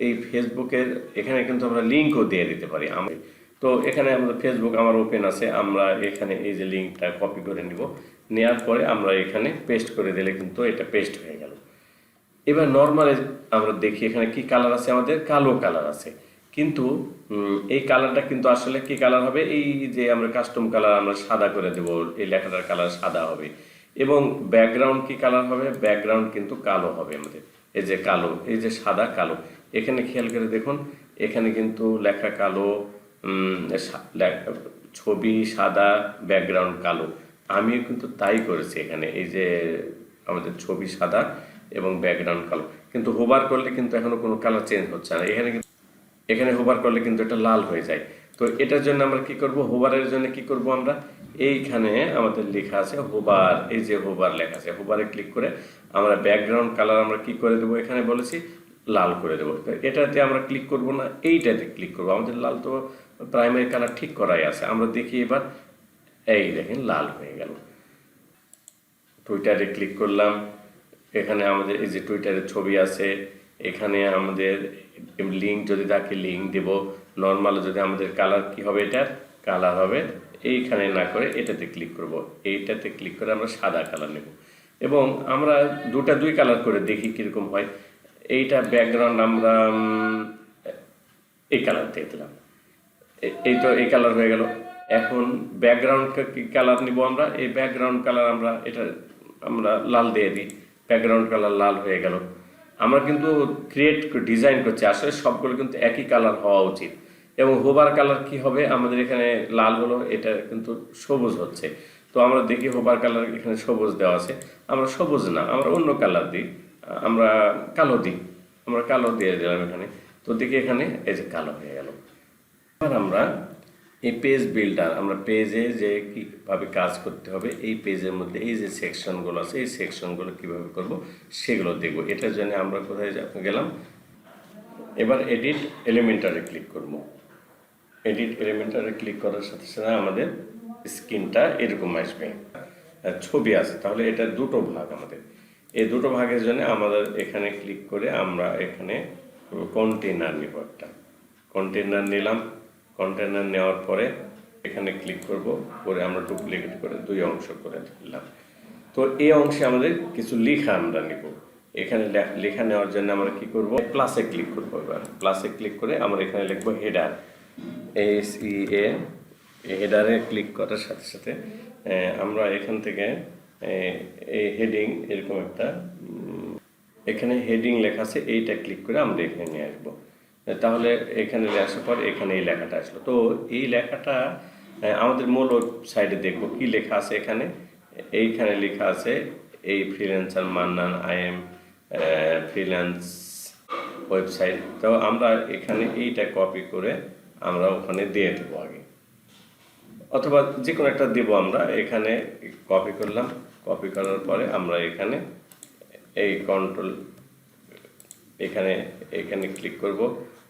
এই ফেসবুকের এখানে কিন্তু আমরা লিঙ্কও দিয়ে দিতে পারি। তো এখানে আমাদের ফেসবুক আমার ওপেন আছে, আমরা এখানে এই যে লিঙ্কটা কপি করে নিব। নেওয়ার পরে আমরা এখানে পেস্ট করে দিলে কিন্তু এটা পেস্ট হয়ে গেল। এবার নর্মালে আমরা দেখি এখানে কি কালার আছে, আমাদের কালো কালার আছে। কিন্তু এই কালারটা কিন্তু আসলে কি কালার হবে? এই যে আমরা কাস্টম কালার আমরা সাদা করে দেব, এই লেখাটার কালার সাদা হবে। এবং ব্যাকগ্রাউন্ড কি কালার হবে? ব্যাকগ্রাউন্ড কিন্তু কালো হবে আমাদের। এই যে কালো, এই যে সাদা কালো, এখানে খেয়াল করে দেখুন এখানে কিন্তু লেখা কালো, ছবি সাদা, ব্যাকগ্রাউন্ড কালো। আমিও কিন্তু তাই করেছি এখানে। এই যে আমাদের ছবি সাদা এবং ব্যাকগ্রাউন্ড কালো, কিন্তু হোভার করলে কিন্তু এখনো কোনো কালার চেঞ্জ হচ্ছে না। এখানে হোভার করলে কিন্তু এটা লাল হয়ে যায়। তো এটার জন্য আমরা কি করব, হোভারের জন্য কি করব, আমরা এইখানে আমাদের লেখা আছে হোভার, এই যে হোভার লেখা আছে, হোভারে ক্লিক করে আমরা ব্যাকগ্রাউন্ড কালার আমরা কি করে দেবো, এখানে বলেছি লাল করে দেবো। তো এটাতে আমরা ক্লিক করব না, এইটাতে ক্লিক করব। আমাদের লাল তো প্রাইমারি কালার ঠিক করাই আছে। আমরা দেখি এবার, এই দেখেন লাল হয়ে গেল। টুইটারে ক্লিক করলাম, এখানে আমাদের এই যে টুইটারের ছবি আছে, এখানে আমাদের লিঙ্ক যদি থাকে লিঙ্ক দেব। নর্মাল যদি আমাদের কালার কি হবে, এটার কালার হবে এইখানে না করে এটাতে ক্লিক করব। এইটাতে ক্লিক করে আমরা সাদা কালার নেব এবং আমরা দুই কালার করে দেখি কীরকম হয়। এইটা ব্যাকগ্রাউন্ড আমরা এই কালার দিয়ে দিলাম, এই তো এই কালার হয়ে গেল। এখন ব্যাকগ্রাউন্ড কালার নিব আমরা, এই ব্যাকগ্রাউন্ড কালার আমরা লাল দিয়ে দিই, ব্যাকগ্রাউন্ড কালার লাল হয়ে গেল। আমরা কিন্তু ডিজাইন করছি, আসলে সবগুলো কিন্তু একই কালার হওয়া উচিত। এবং হোভার কালার কি হবে, আমাদের এখানে লাল হলো, এটা কিন্তু সবুজ হচ্ছে। তো আমরা দেখি হোভার কালার এখানে সবুজ দেওয়া আছে, আমরা সবুজ না, আমরা অন্য কালার দিই, আমরা কালো দিই, আমরা কালো দিয়ে দিলাম এখানে। তো দেখি এখানে এই যে কালো হয়ে গেল। এবার আমরা এই পেজ বিল্ডার, আমরা পেজে যে কীভাবে কাজ করতে হবে, এই পেজের মধ্যে এই যে সেকশনগুলো আছে, এই সেকশনগুলো কীভাবে করব সেগুলো দেখব। এটার জন্য আমরা কোথায় গেলাম, এবার এডিট এলিমেন্টারে ক্লিক করব। এডিট এলিমেন্টারে ক্লিক করার সাথে সাথে আমাদের স্ক্রিনটা এরকম আসবে, ছবি আছে। তাহলে এটা দুটো ভাগ আমাদের, এই দুটো ভাগের জন্য আমাদের এখানে ক্লিক করে আমরা এখানে কন্টেনার নিব, একটা কন্টেনার নিলাম। কন্টেনার নেওয়ার পরে এখানে ক্লিক করব, করে আমরা ডুপ্লিকেট করে দুই অংশ করে দিলাম। তো এই অংশে আমাদের কিছু লেখা আমরা নিব। এখানে লেখা নেওয়ার জন্য আমরা কি করব, প্লাসে ক্লিক করব। এবার প্লাসে ক্লিক করে আমরা এখানে লিখব হেডার, SEA। হেডারে ক্লিক করার সাথে সাথে আমরা এখান থেকে এই হেডিং, এরকম একটা এখানে হেডিং লেখা আছে, এইটা ক্লিক করে আমরা এখানে নিয়ে আসবো। তাহলে এখানে আসার পর এখানে এই লেখাটা আসলো। তো এই লেখাটা আমাদের মূল সাইডে দেখব কি লেখা আছে। এখানে এইখানে লেখা আছে এই freelancer Mannan IM freelance website. তো আমরা এখানে এইটা কপি করে আমরা ওখানে দিয়ে দেবো আগে, অথবা যে কোনো একটা দেবো। আমরা এখানে কপি করলাম, কপি করার পরে আমরা এখানে এই কন্ট্রোল এখানে ক্লিক করব।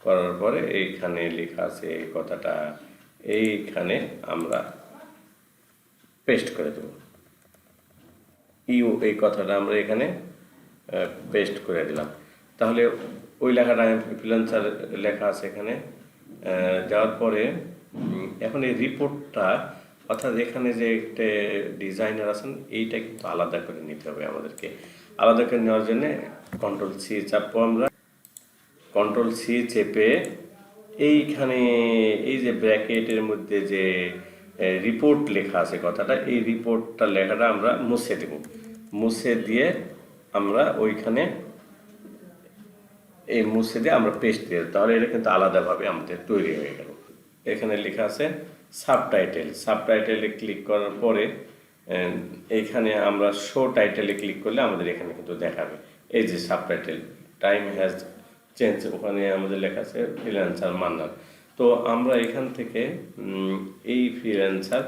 করার পরে এইখানে লেখা আছে এই কথাটা, এইখানে আমরা পেস্ট করে দেব। এই কথাটা আমরা এখানে পেস্ট করে দিলাম। তাহলে ওই লেখাটা ফ্রিল্যান্সার লেখা আছে এখানে যাওয়ার পরে এখন এই রিপোর্টটা, অর্থাৎ এখানে যে একটা ডিজাইনার আছেন, এইটা কিন্তু আলাদা করে নিতে হবে আমাদেরকে। আলাদা করে নেওয়ার জন্য Ctrl+C চাপবো আমরা। Ctrl+C চেপে এইখানে এই যে ব্র্যাকেটের মধ্যে যে রিপোর্ট লেখা আছে কথাটা, এই রিপোর্টটা লেখাটা আমরা মুছে দেব। মুছে দিয়ে আমরা ওইখানে মুছে দিয়ে আমরা পেস্ট দিয়ে, তাহলে এটা কিন্তু আলাদাভাবে আমাদের তৈরি হয়ে গেল। এখানে লেখা আছে সাবটাইটেল। সাবটাইটেলে ক্লিক করার পরে এইখানে আমরা শো টাইটেলে ক্লিক করলে আমাদের এখানে কিন্তু দেখাবে এই যে সাবটাইটেল টাইম হ্যাজ চেঞ্জ, ওখানে আমাদের লেখা আছে ফ্রিল্যান্সার মান্নান। তো আমরা এখান থেকে এই ফ্রিল্যান্সার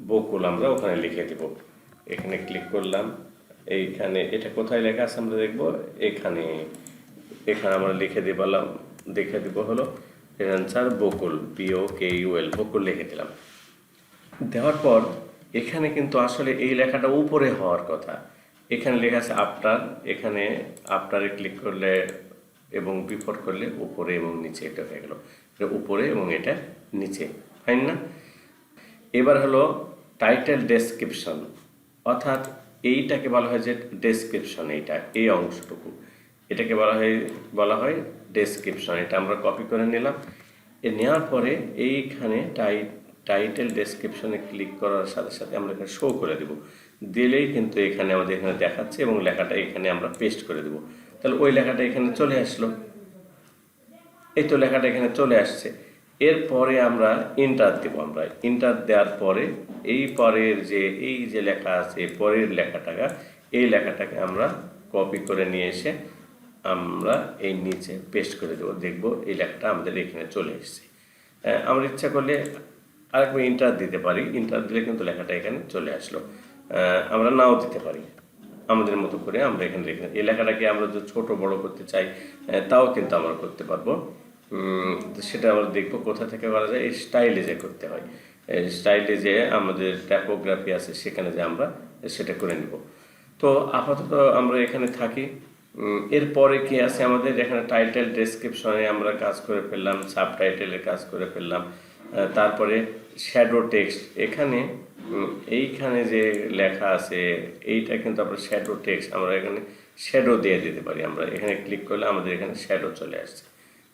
বকুল আমরা ওখানে লিখে দেব। এখানে ক্লিক করলাম, এইখানে এটা কোথায় লেখা আছে আমরা দেখব। এখানে আমরা লিখে দিব হলো ফ্রিল্যান্সার বকুল, BOKUL, বকুল লিখে দিলাম। দেওয়ার পর এখানে কিন্তু আসলে এই লেখাটা উপরে হওয়ার কথা। এখানে লেখা আছে আফটার, এখানে আফটারে ক্লিক করলে এবং বিফোর করলে উপরে এবং নিচে এটা হয়ে গেল, উপরে এবং এটা নিচে, ফাইন না? এবার হলো টাইটেল ডেসক্রিপশন, অর্থাৎ এইটাকে বলা হয় যে ডেসক্রিপশন, এই অংশটুকু এটাকে বলা হয় ডেসক্রিপশন। এটা আমরা কপি করে নিলাম। নেওয়ার পরে এইখানে টাইটেল ডেসক্রিপশনে ক্লিক করার সাথে সাথে আমরা এখানে শো করে দেব। দিলেই কিন্তু এখানে আমাদের এখানে দেখাচ্ছে এবং লেখাটা এখানে আমরা পেস্ট করে দেব। তাহলে ওই লেখাটা এখানে চলে আসলো, এই তো লেখাটা এখানে চলে আসছে। এরপরে আমরা এন্টার দেব। আমরা এন্টার দেওয়ার পরে এই যে লেখা আছে পরের লেখাটাকে আমরা কপি করে নিয়ে এসে আমরা এই নিচে পেস্ট করে দেবো। দেখব এই লেখাটা আমাদের এখানে চলে এসেছে। আমরা ইচ্ছা করলে আরেকবার ইন্টার দিতে পারি, ইন্টার দিলে কিন্তু লেখাটা এখানে চলে আসলো। আমরা নাও দিতে পারি, আমাদের মতো করে আমরা এখানে লিখে এই লেখাটাকে আমরা যদি ছোট বড় করতে চাই তাও কিন্তু আমরা করতে পারবো। তো সেটা আমরা দেখবো কোথা থেকে করা যায়। এই স্টাইলে যে করতে হয়, স্টাইলে যে আমাদের টাইপোগ্রাফি আছে সেখানে যে আমরা সেটা করে নিব। তো আপাতত আমরা এখানে থাকি। এরপরে কি আছে আমাদের এখানে টাইটেল ডেসক্রিপশনে আমরা কাজ করে ফেললাম, সাব টাইটেলের কাজ করে ফেললাম। তারপরে শ্যাডো টেক্সট, এখানে এইখানে যে লেখা আছে এইটা কিন্তু আমরা শ্যাডো টেক্সট, আমরা এখানে শ্যাডো দিয়ে দিতে পারি। আমরা এখানে ক্লিক করলে আমাদের এখানে শ্যাডো চলে আসছে।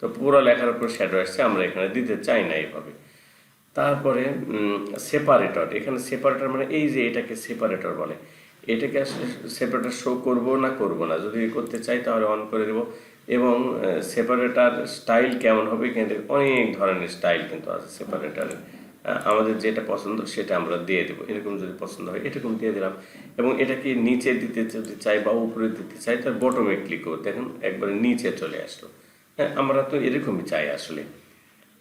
তো পুরো লেখার উপর শ্যাডো আসছে, আমরা এখানে দিতে চাই না এইভাবে। তারপরে সেপারেটর, এখানে সেপারেটর মানে এই যে এটাকে সেপারেটর বলে, এটাকে আসলে সেপারেটর শো করব না করব না, যদি করতে চাই তাহলে অন করে দেব। এবং সেপারেটর স্টাইল কেমন হবে, এখানে অনেক ধরনের স্টাইল কিন্তু আছে সেপারেটরের। আমাদের যেটা পছন্দ সেটা আমরা দিয়ে দেবো। এরকম যদি পছন্দ হয় এরকম দিয়ে দিলাম। এবং এটাকে নিচে দিতে যদি চাই বা উপরে দিতে চাই তার বটমে ক্লিক করবো, দেখুন একবারে নিচে চলে আসলো। হ্যাঁ, আমরা তো এরকমই চাই আসলে।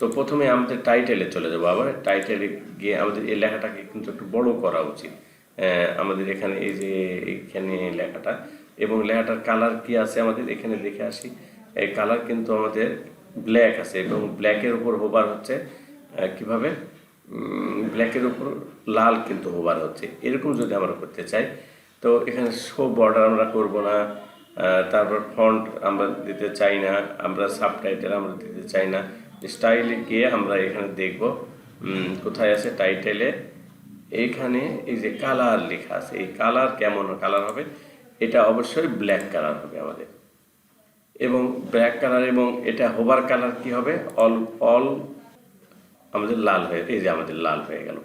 তো প্রথমে আমাদের টাইটেলে চলে যাবো, আবার টাইটেলে গিয়ে আমাদের এই লেখাটাকে কিন্তু একটু বড় করা উচিত। আমাদের এখানে এই যে এখানে লেখাটা, এবং লেখাটার কালার কি আছে আমাদের এখানে দেখে আসি। এই কালার কিন্তু আমাদের ব্ল্যাক আছে, এবং ব্ল্যাকের উপর হোভার হচ্ছে কিভাবে, ব্ল্যাকের উপর লাল কিন্তু হোভার হচ্ছে। এরকম যদি আমরা করতে চাই তো এখানে শো বর্ডার আমরা করব না, তারপর ফন্ট আমরা দিতে চাই না, আমরা সাবটাইটেল আমরা দিতে চাই না। স্টাইলে গিয়ে আমরা এখানে দেখব কোথায় আছে টাইটেলে, এইখানে এই যে কালার লেখা আছে, এই কালার কেমন কালার হবে, এটা অবশ্যই ব্ল্যাক কালার হবে আমাদের। এবং ব্ল্যাক কালার, এবং এটা হোভার কালার কি হবে, অল অল আমাদের লাল হয়ে, এই যে আমাদের লাল হয়ে গেল।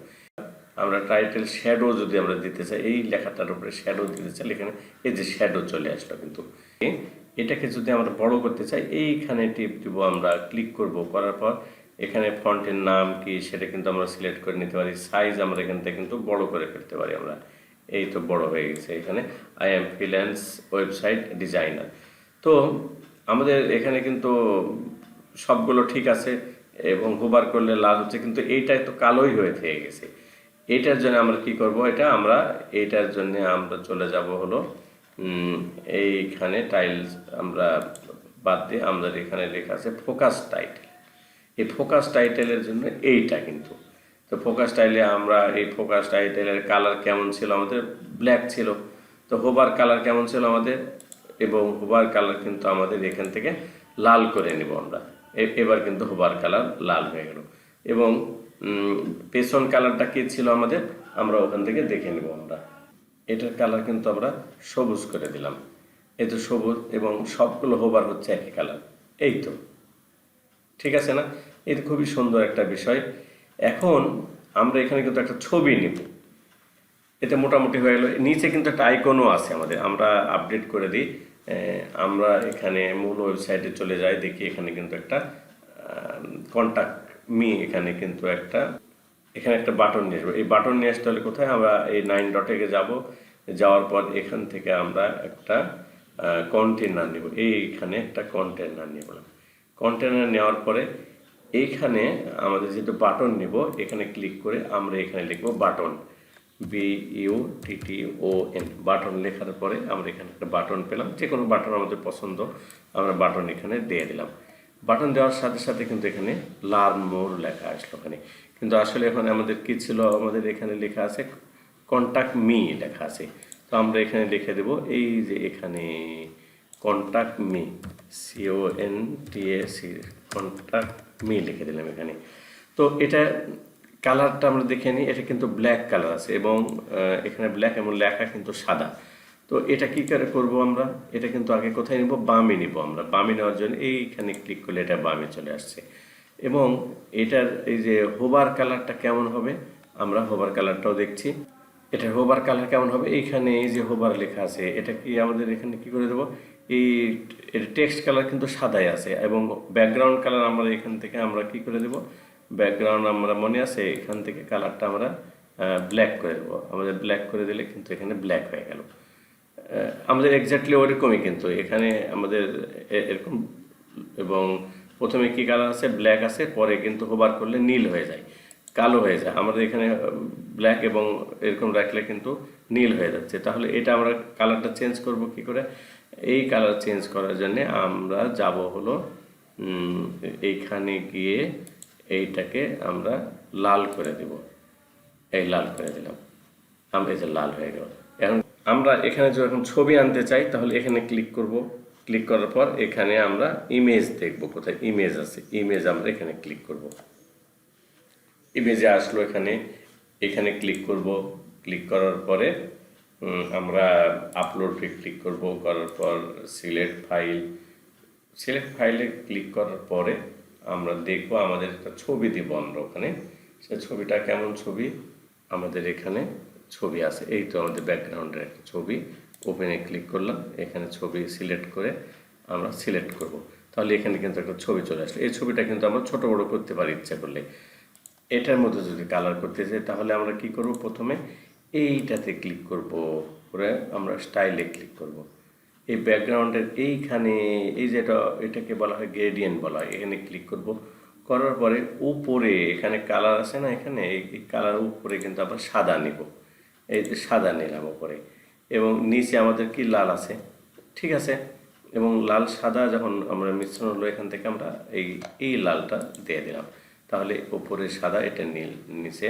আমরা টাইটেল শ্যাডো যদি আমরা দিতে চাই, এই লেখাটার উপরে শ্যাডো দিতে চাই, এখানে এই যে শ্যাডো চলে আসলো। কিন্তু এটাকে যদি আমরা বড় করতে চাই এইখানে টিপ দিব, আমরা ক্লিক করব, করার পর এখানে ফন্টের নাম কি সেটা কিন্তু আমরা সিলেক্ট করে নিতে পারি। সাইজ আমরা এখান থেকে কিন্তু বড় করে ফেলতে পারি আমরা। এই তো বড় হয়ে গেছে এখানে, I am freelance website designer. তো আমাদের এখানে কিন্তু সবগুলো ঠিক আছে, এবং হোভার করলে লাল হচ্ছে, কিন্তু এইটাই তো কালোই হয়ে থেকে গেছে। এইটার জন্য আমরা কি করব, এটা আমরা এইটার জন্য আমরা চলে যাব হলো এইখানে টাইলস আমরা বাদ দিয়ে আমাদের এখানে লেখা আছে ফোকাস টাইটেল। এই ফোকাস টাইটেলের জন্য এইটা কিন্তু, তো ফোকাস টাইলে আমরা এই ফোকাস টাইটেলের কালার কেমন ছিল আমাদের, ব্ল্যাক ছিল। তো হোভার কালার কেমন ছিল আমাদের, এবং হোভার কালার কিন্তু আমাদের এখান থেকে লাল করে নেব আমরা। এবার কিন্তু হোভার কালার লাল হয়ে গেল। এবং পেছন কালারটা কি ছিল আমাদের, আমরা ওখান থেকে দেখে নেব আমরা। এটার কালার কিন্তু আমরা সবুজ করে দিলাম, এই তো সবুজ, এবং সবগুলো হোভার হচ্ছে একই কালার। এই তো ঠিক আছে না, এটা খুবই সুন্দর একটা বিষয়। এখন আমরা এখানে কিন্তু একটা ছবি নিব, এটা মোটামুটি হয়ে গেল। নিচে কিন্তু একটা আইকনও আছে আমাদের, আমরা আপডেট করে দিই। আমরা এখানে মূল ওয়েবসাইটে চলে যাই, দেখি এখানে কিন্তু একটা কন্ট্যাক্ট মি, এখানে কিন্তু একটা এখানে একটা বাটন নিয়ে আসবো। এই বাটন নিয়ে আসতে হলে কোথায়, আমরা এই 9 ডটে যাব, যাওয়ার পর এখান থেকে আমরা একটা কন্টেনার নেব। এইখানে একটা কন্টেনার নিয়ে বললাম, কন্টেনার নেওয়ার পরে এইখানে আমাদের যেহেতু বাটন নেব, এখানে ক্লিক করে আমরা এখানে লিখব বাটন, BUTTON, বাটন লেখার পরে আমরা এখানে একটা বাটন পেলাম, যে কোনো বাটন আমাদের পছন্দ, আমরা বাটন এখানে দিয়ে দিলাম। বাটন দেওয়ার সাথে সাথে কিন্তু এখানে লার্ন মোর লেখা আসলো এখানে, কিন্তু আসলে এখন আমাদের কি ছিল, আমাদের এখানে লেখা আছে কন্ট্যাক্ট মি লেখা আছে। তো আমরা এখানে লিখে দেব এই যে এখানে contact me, CONTAC, contact me লিখে দিলাম এখানে। তো এটা কালারটা আমরা দেখে নিই, এটা কিন্তু ব্ল্যাক কালার আছে, এবং এখানে ব্ল্যাক, এবং লেখা কিন্তু সাদা। তো এটা কি করে করবো আমরা, এটা কিন্তু আগে কোথায় নিব, বামে নিব আমরা। বামে নেওয়ার জন্য এইখানে ক্লিক করলে এটা বামে চলে আসছে। এবং এটার এই যে হোভার কালারটা কেমন হবে, আমরা হোভার কালারটাও দেখছি। এটা হোভার কালার কেমন হবে, এইখানে এই যে হোভার লেখা আছে, এটা কি আমাদের এখানে কি করে দেবো, এই টেক্সট কালার কিন্তু সাদাই আছে, এবং ব্যাকগ্রাউন্ড কালার আমরা এখান থেকে আমরা কি করে দেবো, ব্যাকগ্রাউন্ড আমরা মনে আছে এখান থেকে কালারটা আমরা ব্ল্যাক করে দেবো। আমাদের ব্ল্যাক করে দিলে কিন্তু এখানে ব্ল্যাক হয়ে গেল। আমাদের এক্স্যাক্টলি ওরকমই কিন্তু এখানে আমাদের এরকম, এবং প্রথমে কি কালার আছে, ব্ল্যাক আছে, পরে কিন্তু হোভার করলে নীল হয়ে যায়, কালো হয়ে যায়। আমাদের এখানে ব্ল্যাক এবং এরকম রাখলে কিন্তু নীল হয়ে যাচ্ছে। তাহলে এটা আমরা কালারটা চেঞ্জ করব কি করে? এই কালার চেঞ্জ করার জন্য আমরা যাব হলো এইখানে গিয়ে এইটাকে আমরা লাল করে দেব। এই লাল করে দিলাম, আমরা এই যে লাল হয়ে গেল। এখন আমরা এখানে যখন ছবি আনতে চাই তাহলে এখানে ক্লিক করব। ক্লিক করার পর এখানে আমরা ইমেজ দেখব, কোথায় ইমেজ আছে, ইমেজ আমরা এখানে ক্লিক করব। ইমেজে আসলো, এখানে এখানে ক্লিক করব। ক্লিক করার পরে আমরা আপলোড ক্লিক করব। করার পর সিলেক্ট ফাইল, সিলেক্ট ফাইলে ক্লিক করার পরে আমরা দেখব আমাদের একটা ছবি দিব আমরা ওখানে। সে ছবিটা কেমন ছবি, আমাদের এখানে ছবি আছে, এই তো আমাদের ব্যাকগ্রাউন্ডের একটা ছবি। ওপেনে ক্লিক করলাম, এখানে ছবি সিলেক্ট করে আমরা সিলেক্ট করব। তাহলে এখানে কিন্তু একটা ছবি চলে আসলো। এই ছবিটা কিন্তু আমরা ছোট বড় করতে পারি ইচ্ছা করলে। এটার মধ্যে যদি কালার করতে চাই তাহলে আমরা কি করব, প্রথমে এইটাতে ক্লিক করব, করে আমরা স্টাইলে ক্লিক করব। এই ব্যাকগ্রাউন্ডের এইখানে এই যেটা, এটাকে বলা হয় গ্রেডিয়েন্ট বলা হয়, এখানে ক্লিক করব। করার পরে উপরে এখানে কালার আছে না, এখানে এই কালার উপরে কিন্তু আমরা সাদা নিব। এই যে সাদা নিলাম উপরে, এবং নিচে আমাদের কি লাল আছে, ঠিক আছে। এবং লাল সাদা যখন আমরা মিশ্রণ হলো, এখান থেকে আমরা এই লালটা দিয়ে দিলাম। তাহলে উপরে সাদা, এটা নীল, নিচে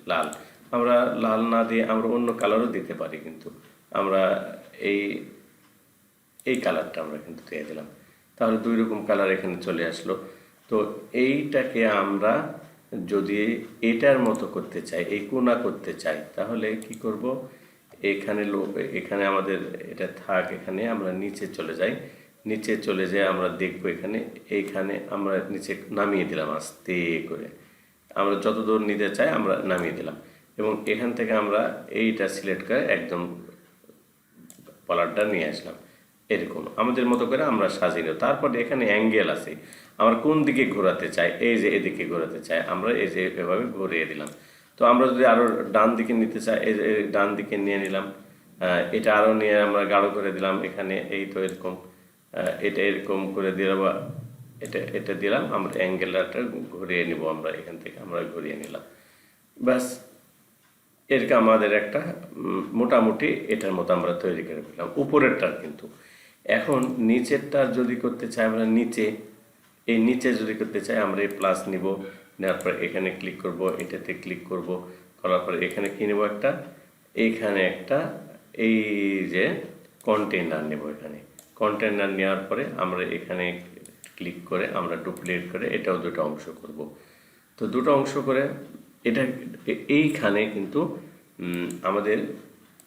লাল। আমরা লাল না দিয়ে আমরা অন্য কালারও দিতে পারি, কিন্তু আমরা এই কালারটা আমরা কিন্তু দিয়ে দিলাম। তাহলে দুই রকম কালার এখানে চলে আসলো। তো এইটাকে আমরা যদি এটার মতো করতে চাই, এই কোনা করতে চাই, তাহলে কি করব, এখানে এখানে আমাদের এটা থাক, এখানে আমরা নিচে চলে যাই। নিচে চলে যেয়ে আমরা দেখব এইখানে আমরা নিচে নামিয়ে দিলাম আস্তে করে। আমরা যত দূর নিতে চাই আমরা নামিয়ে দিলাম, এবং এখান থেকে আমরা এইটা সিলেক্ট করে একদম কলারটা নিয়ে আসলাম। এরকম আমাদের মতো করে আমরা সাজিয়ে নেব। তারপরে এখানে অ্যাঙ্গেল আছে, আমরা কোন দিকে ঘোরাতে চাই, এই যে এদিকে ঘোরাতে চাই, আমরা এই যে এভাবে ঘুরিয়ে দিলাম। তো আমরা যদি আরও ডান দিকে নিতে চাই, এই যে ডান দিকে নিয়ে নিলাম। এটা আরও নিয়ে আমরা গাঢ় করে দিলাম এখানে, এই তো এরকম, এটা এরকম করে দিলাম, বা এটা দিলাম। আমরা অ্যাঙ্গেলটা ঘুরিয়ে নিব, আমরা এখান থেকে আমরা ঘুরিয়ে নিলাম। ব্যাস, এরকম আমাদের একটা মোটামুটি এটার মতো আমরা তৈরি করে ফেললাম উপরেরটার। কিন্তু এখন নিচেরটার যদি করতে চাই আমরা, নিচে যদি করতে চাই আমরা এই প্লাস নিব, নেওয়ার পর এখানে ক্লিক করব, এটাতে ক্লিক করব, করার পর এখানে কি নেব, এইখানে একটা এই যে কন্টেইনার নেব। এখানে কন্টেইনার নেওয়ার পরে আমরা এখানে ক্লিক করে আমরা ডুপ্লিকেট করে এটাও দুটো অংশ করব। তো দুটো অংশ করে এটা এইখানে কিন্তু আমাদের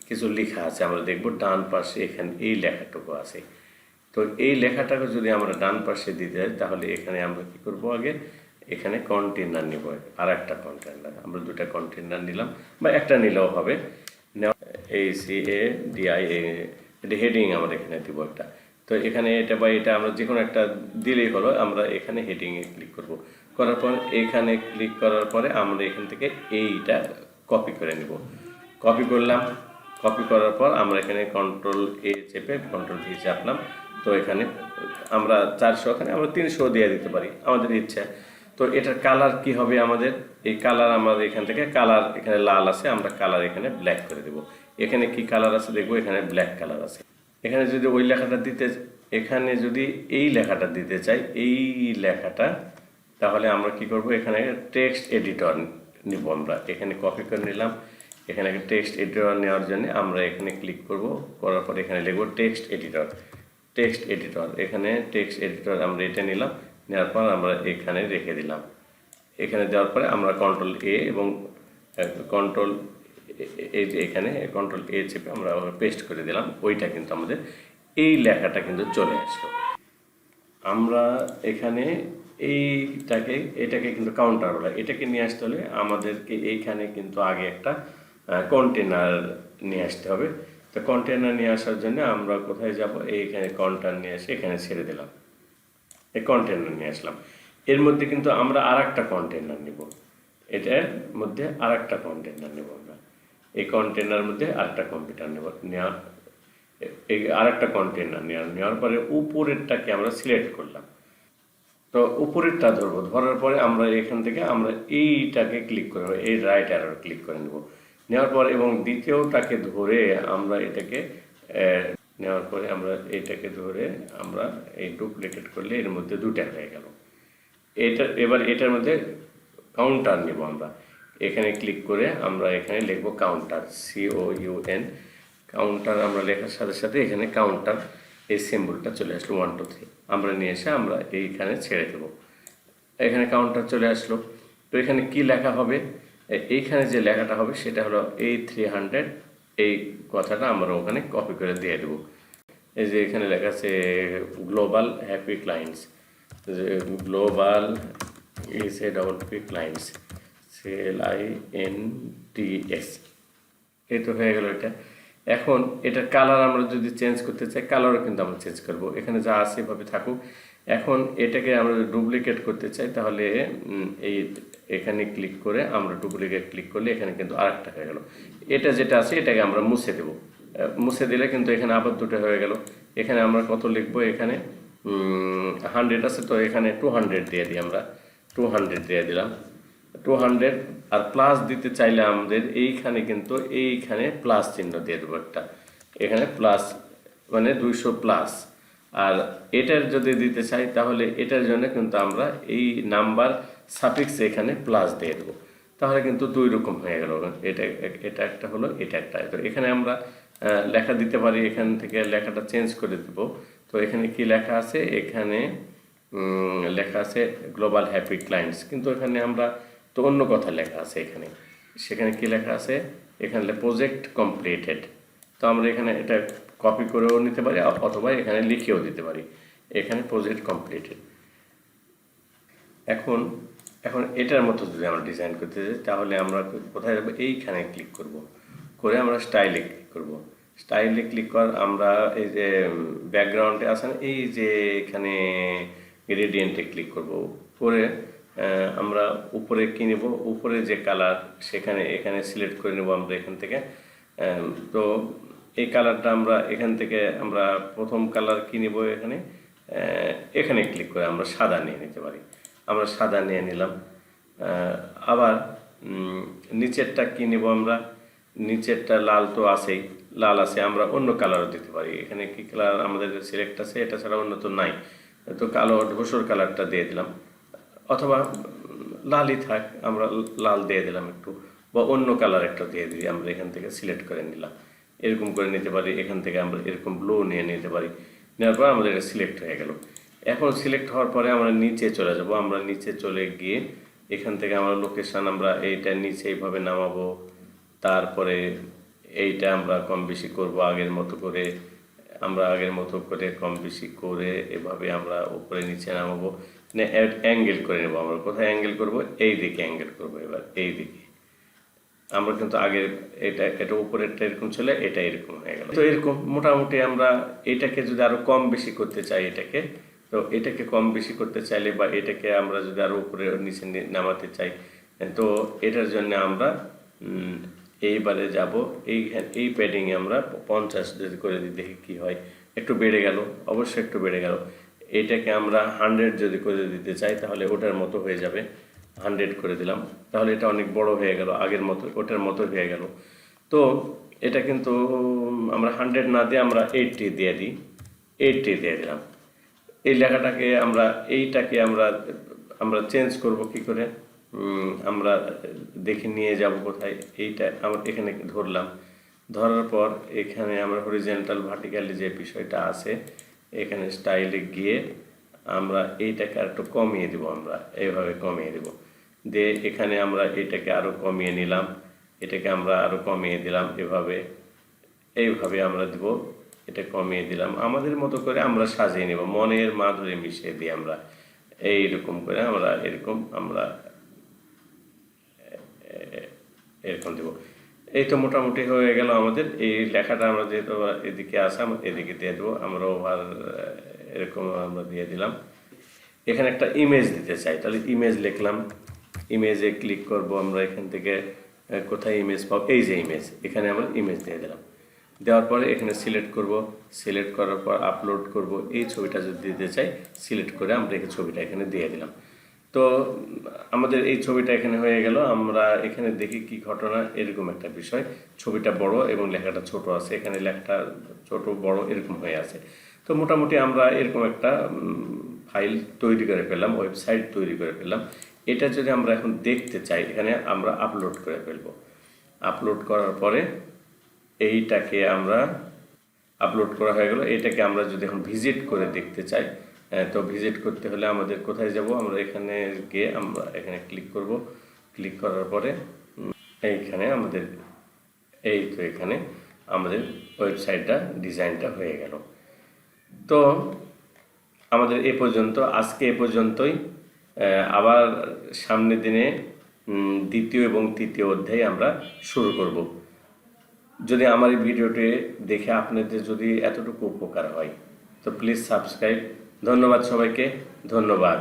কিছু লেখা আছে, আমরা দেখব ডান পাশে এখানে এই লেখাটুকু আছে। তো এই লেখাটাকে যদি আমরা ডান পাশে দিতে যাই তাহলে এখানে আমরা কি করব, আগে এখানে কন্টেইনার নিব, আর একটা কন্টেইনার, আমরা দুটা কন্টেইনার নিলাম, বা একটা নিলেও হবে। ACADI, এটা হেডিং আমরা এখানে দিব একটা। তো এখানে এটা বা এটা আমরা যে কোনো একটা দিলেই হলো। আমরা এখানে হেডিংয়ে ক্লিক করব, করার পর এখানে ক্লিক করার পরে আমরা এখান থেকে এইটা কপি করে নিব। কপি করলাম, কপি করার পর আমরা এখানে Ctrl+A চেপে Ctrl+V চাপলাম। তো এখানে আমরা 400, এখানে আমরা 300 দিয়ে দিতে পারি আমাদের ইচ্ছা। তো এটার কালার কি হবে, আমাদের এই কালার আমাদের এখান থেকে কালার, এখানে লাল আছে, আমরা কালার এখানে ব্ল্যাক করে দেব। এখানে কি কালার আছে দেখবো, এখানে ব্ল্যাক কালার আছে। এখানে যদি ওই লেখাটা দিতে, এখানে যদি এই লেখাটা দিতে চাই, এই লেখাটা, তাহলে আমরা কি করব, এখানে টেক্সট এডিটর নিব। আমরা এখানে কপি করে নিলাম। এখানে টেক্সট এডিটর নেওয়ার জন্য আমরা এখানে ক্লিক করব, করার পর এখানে লিখব টেক্সট এডিটর। টেক্সট এডিটর, এখানে টেক্সট এডিটর আমরা এটা নিলাম, নেওয়ার পর আমরা এখানে রেখে দিলাম। এখানে দেওয়ার পরে আমরা Ctrl+A এবং কন্ট্রোল এই যে এখানে Ctrl+A চেপে আমরা পেস্ট করে দিলাম। ওইটা কিন্তু আমাদের এই লেখাটা কিন্তু চলে আসলো। আমরা এখানে এটাকে কিন্তু কাউন্টার বলা, এটাকে নিয়ে আসতে হলে আমাদেরকে এইখানে কিন্তু আগে একটা কন্টেনার নিয়ে আসতে হবে। তো কন্টেনার নিয়ে আসার জন্য আমরা কোথায় যাব, এইখানে কন্টেনার নিয়ে এসে এখানে ছেড়ে দিলাম। এই কন্টেনার নিয়ে আসলাম। এর মধ্যে কিন্তু আমরা আর একটা কন্টেনার নিব, এটার মধ্যে আর একটা কন্টেনার নেব। আমরা এই কন্টেনার মধ্যে আরেকটা কম্পিউটার নেব, এই আরেকটা কন্টেনার নেওয়ার পরে উপরেরটাকে আমরা সিলেক্ট করলাম। তো উপরেরটা ধরবো, ধরার পরে আমরা এখান থেকে আমরা এইটাকে ক্লিক করবো, এই রাইট অ্যারো ক্লিক করে নেব। নেওয়ার পর এবং দ্বিতীয়টাকে ধরে আমরা এটাকে নেওয়ার পরে আমরা এটাকে ধরে আমরা এই ডুপ্লিকেট করলে এর মধ্যে দুটা হয়ে গেল। এবার এটার মধ্যে কাউন্টার নেব আমরা, এখানে ক্লিক করে আমরা এখানে লিখবো কাউন্টার, COUN কাউন্টার। আমরা লেখার সাথে সাথে এখানে কাউন্টার এই সিম্বলটা চলে আসলো 1 2 3, আমরা নিয়ে এসে আমরা এইখানে ছেড়ে দেবো। এখানে কাউন্টার চলে আসলো। তো এখানে কি লেখা হবে, এইখানে যে লেখাটা হবে সেটা হলো এই 300, এই কথাটা আমরা ওখানে কপি করে দিয়ে দেবো। এই যে এখানে লেখা আছে global happy clients, global clients, CLINTS, এই তো হয়ে গেল এটা। এখন এটার কালার আমরা যদি চেঞ্জ করতে চাই, কালারও কিন্তু আমরা চেঞ্জ করব, এখানে যা আছে এভাবে থাকুক। এখন এটাকে আমরা ডুপ্লিকেট করতে চাই, তাহলে এই এখানে ক্লিক করে আমরা ডুপ্লিকেট ক্লিক করলে এখানে কিন্তু আরেকটা হয়ে গেল। এটা যেটা আছে এটাকে আমরা মুছে দেব, মুছে দিলে কিন্তু এখানে আবার দুটো হয়ে গেল। এখানে আমরা কত লিখবো, এখানে 100 আছে, তো এখানে 200 দিয়ে দিই, আমরা 200 দিয়ে দিলাম। 200 আর প্লাস দিতে চাইলে আমাদের এইখানে কিন্তু এইখানে প্লাস চিহ্ন দিয়ে দেবো একটা, এখানে প্লাস মানে 200 প্লাস। আর এটার যদি দিতে চাই তাহলে এটার জন্য কিন্তু আমরা এই নাম্বার সাফিক্স এখানে প্লাস দিয়ে দেবো, তাহলে কিন্তু দুই রকম হয়ে গেল। এটা একটা হলো, এটা একটা। তো এখানে আমরা লেখা দিতে পারি, এখান থেকে লেখাটা চেঞ্জ করে দেব। তো এখানে কি লেখা আছে, এখানে লেখা আছে গ্লোবাল হ্যাপি ক্লায়েন্টস, কিন্তু এখানে আমরা তো অন্য কথা লেখা আছে এখানে। সেখানে কি লেখা আছে, এখানে প্রজেক্ট কমপ্লিটেড। তো আমরা এখানে এটা কপি করেও নিতে পারি অথবা এখানে লিখেও দিতে পারি, এখানে প্রজেক্ট কমপ্লিটেড। এখন এটার মতো যদি আমরা ডিজাইন করতে চাই তাহলে আমরা কোথায় যাবো, এইখানে ক্লিক করব, করে আমরা স্টাইলে ক্লিক করব। স্টাইলে ক্লিক কর আমরা এই যে ব্যাকগ্রাউন্ডে আছে না, এই যে এখানে গ্রেডিয়েন্টে ক্লিক করব, করে আমরা উপরে কি নেব, উপরে যে কালার সেখানে এখানে সিলেক্ট করে নেব আমরা এখান থেকে। তো এই কালারটা আমরা এখান থেকে আমরা প্রথম কালার কি নেব, এখানে ক্লিক করে আমরা সাদা নিয়ে নিতে পারি, আমরা সাদা নিয়ে নিলাম। আবার নিচেরটা কি নেব, আমরা নিচেরটা লাল তো আছেই, লাল আছে, আমরা অন্য কালারও দিতে পারি। এখানে কি কালার আমাদের সিলেক্ট আছে, এটা ছাড়া অন্য তো নাই, তো কালো ধূসর কালারটা দিয়ে দিলাম, অথবা লালই থাক, আমরা লাল দিয়ে দিলাম একটু, বা অন্য কালার একটা দিয়ে দিই, আমরা এখান থেকে সিলেক্ট করে নিলাম, এরকম করে নিতে পারি। এখান থেকে আমরা এরকম ব্লু নিয়ে নিতে পারি, নেওয়ার পর আমাদের সিলেক্ট হয়ে গেল। এখন সিলেক্ট হওয়ার পরে আমরা নিচে চলে যাব, আমরা নিচে চলে গিয়ে এখান থেকে আমরা লোকেশান আমরা এইটা নিচে এইভাবে নামাবো, তারপরে এইটা আমরা কম বেশি করব আগের মতো করে, আমরা আগের মতো করে কম বেশি করে এভাবে আমরা উপরে নিচে নামাবো, অ্যাঙ্গেল করে নেবো। আমরা কোথায় অ্যাঙ্গেল করব, এই দিকে অ্যাঙ্গেল করবো, এবার এই দিকে। আমরা কিন্তু আগে এটা উপরেরটা এরকম ছিল, এটা এরকম হয়ে গেল। তো এরকম মোটামুটি আমরা এটাকে যদি আরো কম বেশি করতে চাই, তো এটাকে কম বেশি করতে চাইলে বা এটাকে আমরা যদি আরো উপরে নিচে নামাতে চাই, তো এটার জন্য আমরা এইবারে যাব এই প্যাডিংয়ে আমরা 50 যদি করে দিই, দেখি কি হয়, একটু বেড়ে গেল, অবশ্যই একটু বেড়ে গেল। এটাকে আমরা 100 যদি করে দিতে চাই তাহলে ওটার মতো হয়ে যাবে, 100 করে দিলাম, তাহলে এটা অনেক বড় হয়ে গেল, আগের মতো ওটার মতো হয়ে গেল। তো এটা কিন্তু আমরা 100 না দিয়ে আমরা 80 দিয়ে দিই, 80 দিয়ে দিলাম। এই লেখাটাকে এইটাকে আমরা চেঞ্জ করব কি করে, আমরা দেখে নিয়ে যাব কোথায়, এইটা আমরা এখানে ধরলাম, ধরার পর এখানে আমরা হরিজেন্টাল ভার্টিক্যালি যে বিষয়টা আছে এখানে স্টাইলে গিয়ে আমরা এইটাকে আর একটু কমিয়ে দেব, আমরা এইভাবে কমিয়ে দেব, দিয়ে এখানে আমরা এটাকে আরও কমিয়ে নিলাম, এটাকে আমরা আরও কমিয়ে দিলাম, এইভাবে আমরা দেব, এটা কমিয়ে দিলাম, আমাদের মতো করে আমরা সাজিয়ে নেব, মনের মাধুরী মিশিয়ে দিই আমরা এইরকম করে, আমরা এরকম দেব। এই তো মোটামুটি হয়ে গেল আমাদের এই লেখাটা। আমরা যেহেতু এদিকে আসা, এদিকে দিয়ে দেবো, আমরা ওভার এরকম আমরা দিয়ে দিলাম। এখানে একটা ইমেজ দিতে চাই, তাহলে ইমেজ লিখলাম, ইমেজে ক্লিক করব আমরা, এখান থেকে কোথায় ইমেজ পাবো, এই যে ইমেজ, এখানে আমরা ইমেজ দিয়ে দিলাম। দেওয়ার পরে এখানে সিলেক্ট করব, সিলেক্ট করার পর আপলোড করব। এই ছবিটা যদি দিতে চাই সিলেক্ট করে আমরা এই ছবিটা এখানে দিয়ে দিলাম। তো আমাদের এই ছবিটা এখানে হয়ে গেল। আমরা এখানে দেখি কি ঘটনা, এরকম একটা বিষয়, ছবিটা বড় এবং লেখাটা ছোট আছে, এখানে লেখাটা ছোট বড় এরকম হয়ে আছে। তো মোটামুটি আমরা এরকম একটা ফাইল তৈরি করে পেলাম, ওয়েবসাইট তৈরি করে পেলাম। এটা যদি আমরা এখন দেখতে চাই, এখানে আমরা আপলোড করে ফেলবো। আপলোড করার পরে এইটাকে আমরা আপলোড করা হয়ে গেল। এটাকে আমরা যদি এখন ভিজিট করে দেখতে চাই, তো ভিজিট করতে হলে আমাদের কোথায় যাব, আমরা এখানে গিয়ে আমরা এখানে ক্লিক করব। ক্লিক করার পরে এইখানে আমাদের এই তো এখানে আমাদের ওয়েবসাইটটা ডিজাইনটা হয়ে গেল। তো আমাদের এ পর্যন্ত, আজকে এ পর্যন্তই। আবার সামনের দিনে দ্বিতীয় এবং তৃতীয় অধ্যায় আমরা শুরু করব। যদি আমার এই ভিডিওটি দেখে আপনাদের যদি এতটুকু উপকার হয় তো প্লিজ সাবস্ক্রাইব। ধন্যবাদ সবাইকে, ধন্যবাদ।